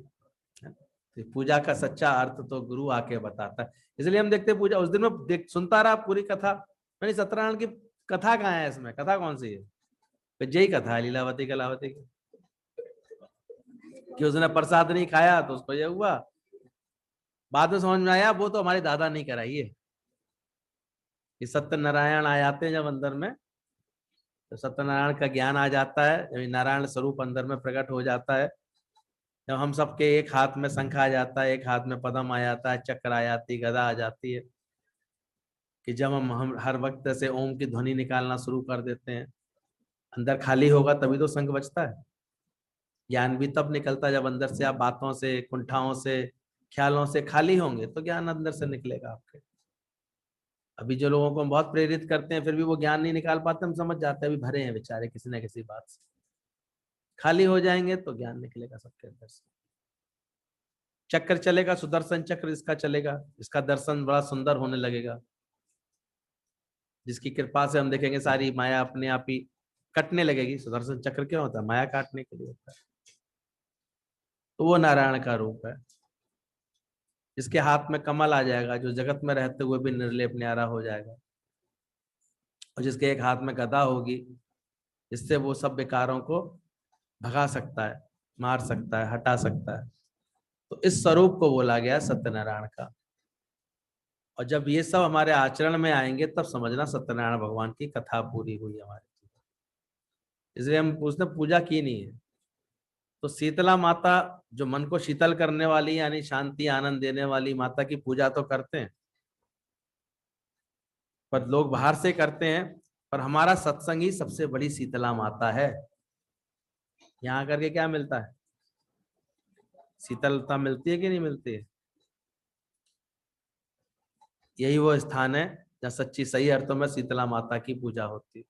A: तो पूजा का सच्चा अर्थ तो गुरु आके बताता है। इसलिए हम देखते पूजा, उस दिन में सुनता रहा पूरी कथा। मैंने सत्यनारायण की कथा कहाँ है, इसमें कथा कौन सी है? यही कथा है लीलावती कलावती की, कि उसने प्रसाद नहीं खाया तो उसको ये हुआ। बाद में समझ में आया वो तो हमारे दादा नहीं कराई है। ये सत्यनारायण आ जाते हैं जब अंदर में, तो सत्यनारायण का ज्ञान आ जाता है, जब नारायण स्वरूप अंदर में प्रकट हो जाता है, जब हम सबके एक हाथ में शंख आ जाता है, एक हाथ में पद्म आ जाता है, चक्र आ जाती है, गदा आ जाती है, कि जब हम हर वक्त से ओम की ध्वनि निकालना शुरू कर देते हैं, अंदर खाली होगा तभी तो शंख बजता है। ज्ञान भी तब निकलता है जब अंदर से आप बातों से, कुंठाओं से, ख्यालों से खाली होंगे, तो ज्ञान अंदर से निकलेगा आपके। अभी जो लोगों को हम बहुत प्रेरित करते हैं फिर भी वो ज्ञान नहीं निकाल पाते, हम समझ जाते हैं अभी भरे हैं बेचारे किसी न किसी बात से। खाली हो जाएंगे तो ज्ञान निकलेगा सबके अंदर से। चक्र चलेगा, सुदर्शन चक्र इसका चलेगा, इसका दर्शन बड़ा सुंदर होने लगेगा। जिसकी कृपा से हम देखेंगे सारी माया अपने आप ही कटने लगेगी। सुदर्शन चक्र क्यों होता है? माया काटने के लिए होता है। तो वो नारायण का रूप है। जिसके हाथ में कमल आ जाएगा, जो जगत में रहते हुए भी निर्लेप न्यारा हो जाएगा। और जिसके एक हाथ में गदा होगी, जिससे वो सब विकारों को भगा सकता है, मार सकता है, हटा सकता है। तो इस स्वरूप को बोला गया सत्यनारायण का। और जब ये सब हमारे आचरण में आएंगे तब समझना सत्यनारायण भगवान की कथा पूरी हुई हमारी। इसलिए हम उसने पूजा की नहीं है। तो शीतला माता जो मन को शीतल करने वाली, यानी शांति आनंद देने वाली माता की पूजा तो करते हैं, पर लोग बाहर से करते हैं। पर हमारा सत्संग ही सबसे बड़ी शीतला माता है। यहाँ करके क्या मिलता है? शीतलता मिलती है कि नहीं मिलती है? यही वो स्थान है जहाँ सच्ची सही अर्थों में शीतला माता की पूजा होती है।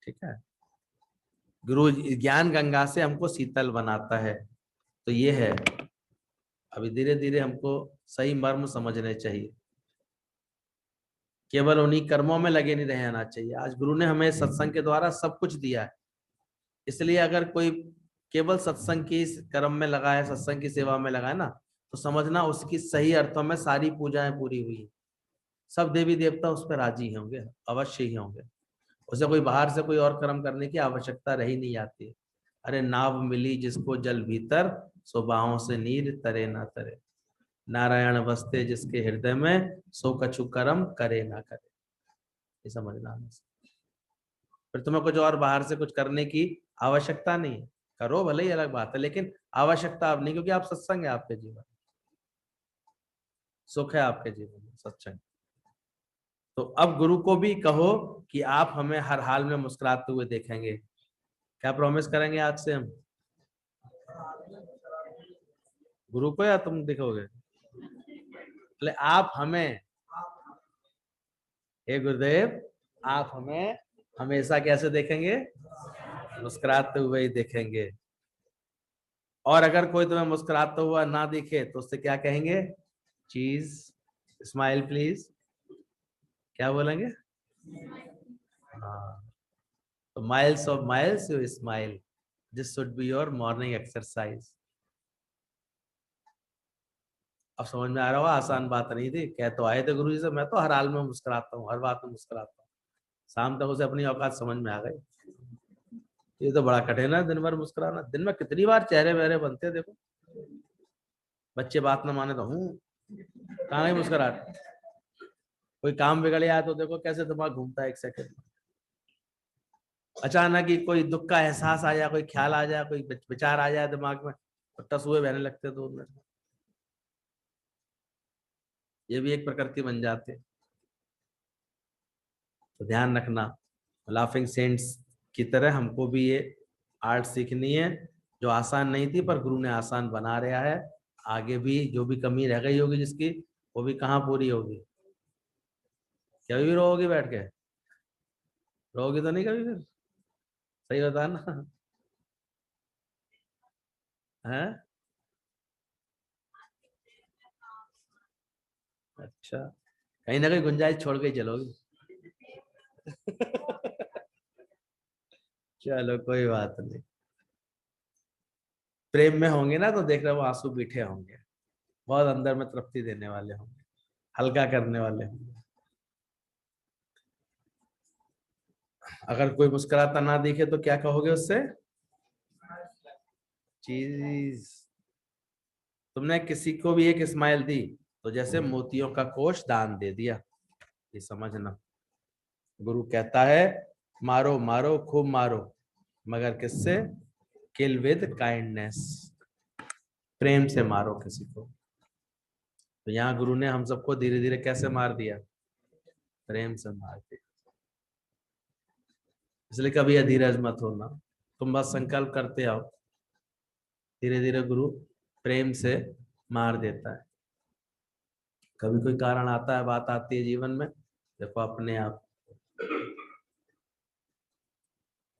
A: ठीक है। गुरु ज्ञान गंगा से हमको शीतल बनाता है। तो ये है, अभी धीरे धीरे हमको सही मर्म समझने चाहिए। केवल उन्हीं कर्मों में लगे नहीं रहना चाहिए। आज गुरु ने हमें सत्संग के द्वारा सब कुछ दिया है। इसलिए अगर कोई केवल सत्संग की कर्म में लगा है, सत्संग की सेवा में लगा है ना, तो समझना उसकी सही अर्थों में सारी पूजाएं पूरी हुई है। सब देवी देवता उस पर राजी होंगे, अवश्य ही होंगे। उसे कोई बाहर से कोई और कर्म करने की आवश्यकता रही नहीं आती है। अरे नाव मिली जिसको जल भीतर, सो बाहों से नीर तरे ना तरे। नारायण बसते जिसके हृदय में, सो कछु कर्म करे ना करे। ये समझना है। फिर तुम्हें कुछ और बाहर से कुछ करने की आवश्यकता नहीं है। करो भले ही, अलग बात है, लेकिन आवश्यकता अब नहीं, क्योंकि आप सत्संग है आपके जीवन, सुख है आपके जीवन में सत्संग। तो अब गुरु को भी कहो कि आप हमें हर हाल में मुस्कुराते हुए देखेंगे। क्या प्रॉमिस करेंगे आज से हम गुरु को, या तुम दिखोगे? आप हमें, हे गुरुदेव, आप हमें हमेशा कैसे देखेंगे? मुस्कुराते हुए ही देखेंगे। और अगर कोई तुम्हें मुस्कुराता हुआ ना दिखे तो उससे क्या कहेंगे? चीज, स्माइल प्लीज। क्या बोलेंगे? हाँ। तो miles of miles you smile, this should be your morning exercise. अब समझ में आ रहा होगा, आसान बात नहीं थी। कह तो आए थे गुरु जी से, मैं तो हर हाल में मुस्कुराता हूँ, हर बात में मुस्कुराता हूँ। शाम तक उसे अपनी औकात समझ में आ गई। ये तो बड़ा कठिन है दिन भर मुस्कुराना। दिन में कितनी बार चेहरे वहरे बनते हैं देखो। बच्चे बात ना माने तो हूँ कहाँ गई मुस्कुराहट। कोई काम बिगड़ जाए तो देखो कैसे दिमाग घूमता है एक सेकंड में। अचानक ही कोई दुख का एहसास आ जाए, कोई ख्याल आ जाए, कोई विचार आ जाए दिमाग में, तो टसुए बहने लगते 2 मिनट में। ये भी एक प्रकृति बन जाते हैं। तो ध्यान रखना, लाफिंग सेंट्स की तरह हमको भी ये आर्ट सीखनी है, जो आसान नहीं थी पर गुरु ने आसान बना रहा है। आगे भी जो भी कमी रह गई होगी जिसकी, वो भी कहाँ पूरी होगी? कभी भी रोगी बैठ के? रोगी तो नहीं कभी फिर? सही बता ना। है? अच्छा, कहीं ना कहीं गुंजाइश छोड़ के ही चलोगी। चलो कोई बात नहीं। प्रेम में होंगे ना तो देख रहे हो आंसू मीठे होंगे, बहुत अंदर में तृप्ति देने वाले होंगे, हल्का करने वाले होंगे। अगर कोई मुस्कुराता ना दिखे तो क्या कहोगे उससे? चीज। तुमने किसी को भी एक स्माइल दी तो जैसे मोतियों का कोष दान दे दिया। ये समझना, गुरु कहता है मारो मारो खूब मारो, मगर किससे? किल विद काइंडनेस। प्रेम से मारो किसी को। तो यहाँ गुरु ने हम सबको धीरे धीरे कैसे मार दिया? प्रेम से मार दिया। इसलिए कभी अधीरज मत होना, तुम बस संकल्प करते आओ, धीरे धीरे गुरु प्रेम से मार देता है। कभी कोई कारण आता है, बात आती है जीवन में, देखो अपने आप।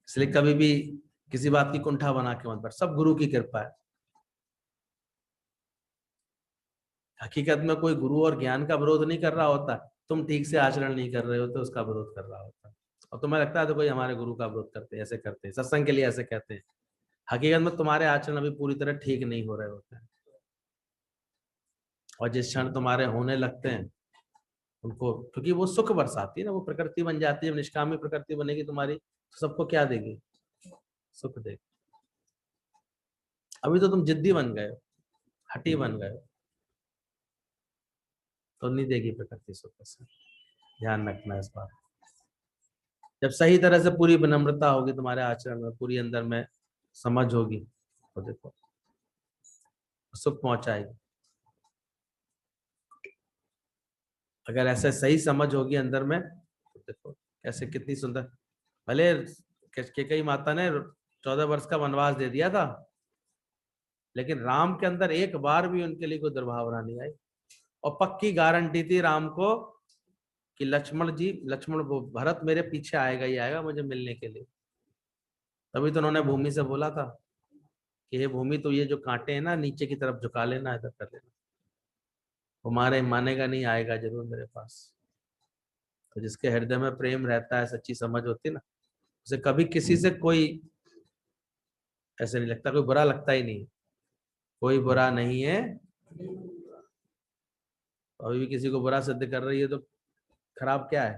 A: इसलिए कभी भी किसी बात की कुंठा बना के मत बैठ, सब गुरु की कृपा है। हकीकत में कोई गुरु और ज्ञान का विरोध नहीं कर रहा होता, तुम ठीक से आचरण नहीं कर रहे हो तो उसका विरोध कर रहा होता है। और तुम्हें लगता है तो कोई हमारे गुरु का विरोध करते हैं, ऐसे करते हैं, सत्संग के लिए ऐसे कहते हैं। हकीकत में तुम्हारे आचरण अभी पूरी तरह ठीक नहीं हो रहे होते हैं। और जिस क्षण तुम्हारे होने लगते हैं उनको, क्योंकि वो सुख बरसाती है ना, वो प्रकृति बन जाती है। निष्कामी प्रकृति बनेगी तुम्हारी तो सबको क्या देगी? सुख देगी। अभी तो तुम जिद्दी बन गए हो, हठी बन गए हो, तो नहीं देगी प्रकृति सुख। से ध्यान रखना इस बात। जब सही तरह से पूरी विनम्रता होगी तुम्हारे आचरण में, पूरी अंदर में समझ होगी, तो देखो सुख पहुंचाएगी। अगर ऐसे सही समझ होगी अंदर में तो देखो कैसे, कितनी सुंदर। भले कैकेयी माता ने 14 वर्ष का वनवास दे दिया था, लेकिन राम के अंदर एक बार भी उनके लिए कोई दुर्भावना नहीं आई। और पक्की गारंटी थी राम को कि लक्ष्मण वो भरत मेरे पीछे आएगा ही आएगा मुझे मिलने के लिए। तभी तो उन्होंने भूमि से बोला था कि हे भूमि, तो ये जो कांटे हैं ना नीचे की तरफ झुका लेना, इधर कर लेना, वो मानेगा नहीं, आएगा जरूर मेरे पास। तो जिसके हृदय में प्रेम रहता है, सच्ची समझ होती है ना, उसे कभी किसी से कोई ऐसे नहीं लगता, कोई बुरा लगता ही नहीं। कोई बुरा नहीं है। अभी भी किसी को बुरा सिद्ध कर रही है तो खराब क्या है?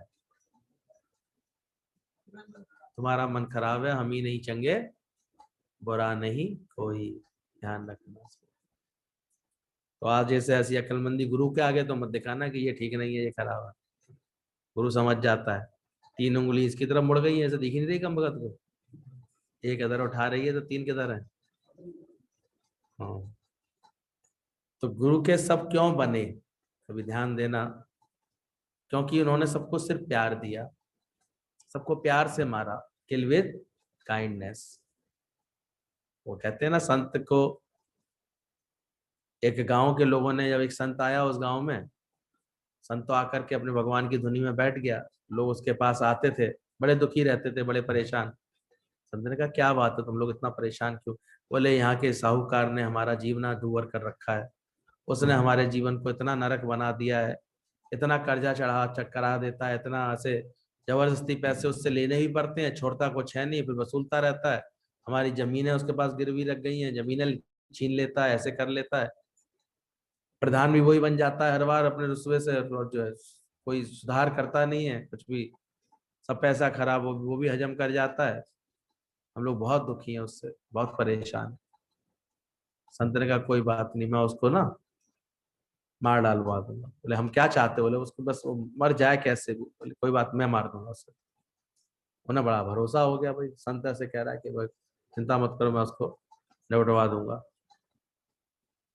A: तुम्हारा मन खराब है, हम ही नहीं चंगे, बुरा नहीं कोई। ध्यान रखना। तो आज जैसे ऐसी अक्लमंदी गुरु के आगे तो मत दिखाना कि ये ठीक नहीं है, ये खराब है। गुरु समझ जाता है। 3 उंगली इसकी तरफ मुड़ गई है, ऐसे दिख ही नहीं रही कम भगत को। एक इधर उठा रही है तो 3 किधर है? हाँ। तो गुरु के सब क्यों बने? कभी ध्यान देना। क्योंकि उन्होंने सबको सिर्फ प्यार दिया, सबको प्यार से मारा। किल विद काइंडनेस। वो कहते हैं ना, संत को, एक गांव के लोगों ने, जब एक संत आया उस गांव में, संत तो आकर के अपने भगवान की धुनी में बैठ गया। लोग उसके पास आते थे, बड़े दुखी रहते थे, बड़े परेशान। संत ने कहा क्या बात है, तुम लोग इतना परेशान क्यों? बोले यहाँ के साहूकार ने हमारा जीवना दूवर कर रखा है। उसने हमारे जीवन को इतना नरक बना दिया है, इतना कर्जा चढ़ा करा देता है, इतना ऐसे जबरदस्ती पैसे उससे लेने ही पड़ते हैं, छोड़ता कुछ है नहीं, फिर वसूलता रहता है। हमारी जमीनें उसके पास गिरवी रख गई हैं, जमीनें छीन लेता है, ऐसे कर लेता है। प्रधान भी वही बन जाता है हर बार अपने रुस्वे से, और जो है कोई सुधार करता नहीं है कुछ भी, सब पैसा खराब वो भी हजम कर जाता है। हम लोग बहुत दुखी हैं उससे, बहुत परेशान। संत ने कहा कोई बात नहीं, मैं उसको ना मार डालवा दूंगा। बोले हम क्या चाहते? बोले उसको बस वो मर जाए कैसे भी। बोले कोई बात, मैं मार दूंगा उसे। उन्हें बड़ा भरोसा हो गया, भाई संत ऐसे कह रहा है कि भाई चिंता मत करो, मैं उसको लौटवा दूंगा।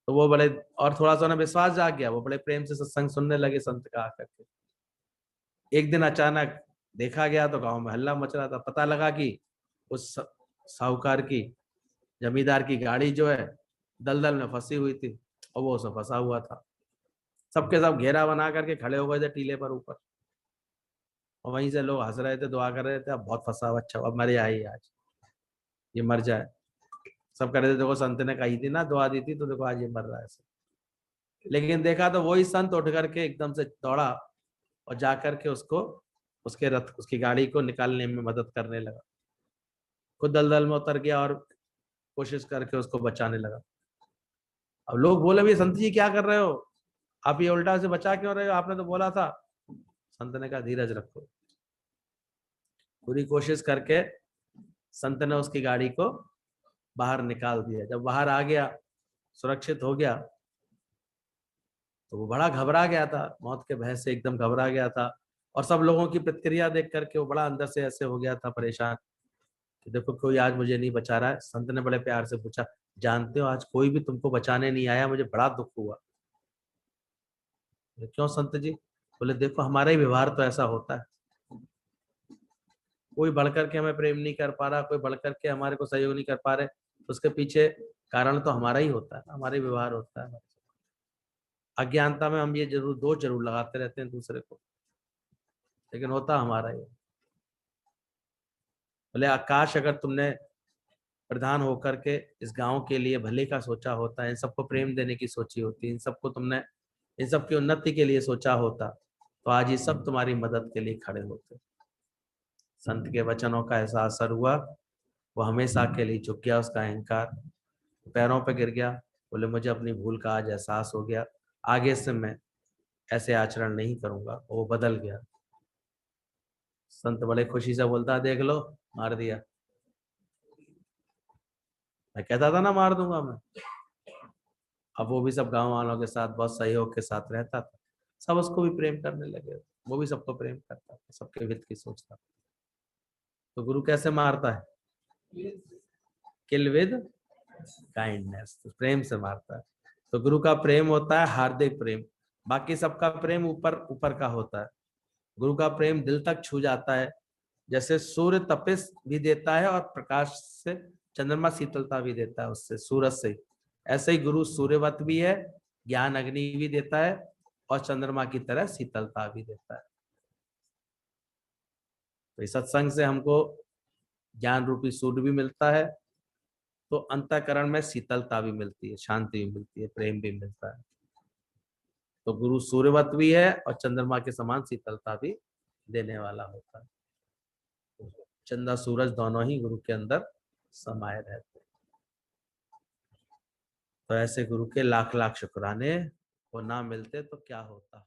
A: तो वो बड़े, और थोड़ा सा उन्हें विश्वास जाग गया, वो बड़े प्रेम से सत्संग सुनने लगे संत का आकर के। एक दिन अचानक देखा गया तो गांव में हल्ला मच रहा था। पता लगा कि उस साहूकार की, जमींदार की गाड़ी जो है दलदल में फंसी हुई थी, और वो उसमें फंसा हुआ था। सबके सब घेरा बना करके खड़े हो गए थे टीले पर ऊपर, और वहीं से लोग हंस रहे थे, दुआ कर रहे थे, अब बहुत फंसा हुआ, अच्छा अब मर जाए आज, ये मर जाए। सब कह रहे थे देखो संत ने कही थी ना, दुआ दी थी, तो देखो आज ये मर रहा है। लेकिन देखा तो वही संत उठ करके एकदम से दौड़ा और जाकर के उसको, उसके रथ, उसकी गाड़ी को निकालने में मदद करने लगा। खुद दलदल में उतर गया और कोशिश करके उसको बचाने लगा। अब लोग बोले भी संत जी क्या कर रहे हो, आप ये उल्टा से बचा क्यों रहे हो, आपने तो बोला था। संत ने कहा धीरज रखो। पूरी कोशिश करके संत ने उसकी गाड़ी को बाहर निकाल दिया। जब बाहर आ गया, सुरक्षित हो गया, तो वो बड़ा घबरा गया था, मौत के भय से एकदम घबरा गया था। और सब लोगों की प्रतिक्रिया देख करके वो बड़ा अंदर से ऐसे हो गया था परेशान कि देखो कोई आज मुझे नहीं बचा रहा है। संत ने बड़े प्यार से पूछा, जानते हो आज कोई भी तुमको बचाने नहीं आया, मुझे बड़ा दुख हुआ। क्यों संत जी? बोले देखो हमारा ही व्यवहार तो ऐसा होता है, कोई बढ़कर के हमें प्रेम नहीं कर पा रहा, कोई बढ़कर के हमारे को सहयोग नहीं कर पा रहे, तो उसके पीछे कारण तो हमारा ही होता है, हमारा ही व्यवहार होता है। अज्ञानता में हम ये दोष जरूर लगाते रहते हैं दूसरे को, लेकिन होता हमारा ही। बोले आकाश, अगर तुमने प्रधान होकर के इस गांव के लिए भले का सोचा होता है, इन सबको प्रेम देने की सोची होती, इन सबको तुमने इन सबकी उन्नति के लिए सोचा होता, तो आज ये सब तुम्हारी मदद के लिए खड़े होते। संत के वचनों का ऐसा असर हुआ, वो हमेशा के लिए झुक गया, उसका अहंकार पैरों पे गिर गया। बोले मुझे अपनी भूल का आज एहसास हो गया, आगे से मैं ऐसे आचरण नहीं करूंगा। वो बदल गया। संत बड़े खुशी से बोलता, देख लो मार दिया, मैं कहता था ना मार दूंगा मैं। अब वो भी सब गांव वालों के साथ बहुत सहयोग के साथ रहता था, सब उसको भी प्रेम करने लगे, वो भी सबको प्रेम करता था, सबके हित की सोचता था। तो गुरु कैसे मारता है? किल विद काइंडनेस, तो प्रेम से मारता है। तो गुरु का प्रेम होता है हार्दिक प्रेम, बाकी सबका प्रेम ऊपर ऊपर का होता है। गुरु का प्रेम दिल तक छू जाता है। जैसे सूर्य तपिश भी देता है और प्रकाश से चंद्रमा शीतलता भी देता है, उससे सूरज से। ऐसे ही गुरु सूर्यवत भी है, ज्ञान अग्नि भी देता है और चंद्रमा की तरह शीतलता भी देता है। तो इस सत्संग से हमको ज्ञान रूपी सूर्य भी मिलता है, तो अंतःकरण में शीतलता भी मिलती है, शांति भी मिलती है, प्रेम भी मिलता है। तो गुरु सूर्यवत भी है और चंद्रमा के समान शीतलता भी देने वाला होता है। चंद्र सूरज दोनों ही गुरु के अंदर समाये रहते हैं। तो ऐसे गुरु के लाख लाख शुक्राने, वो ना मिलते तो क्या होता।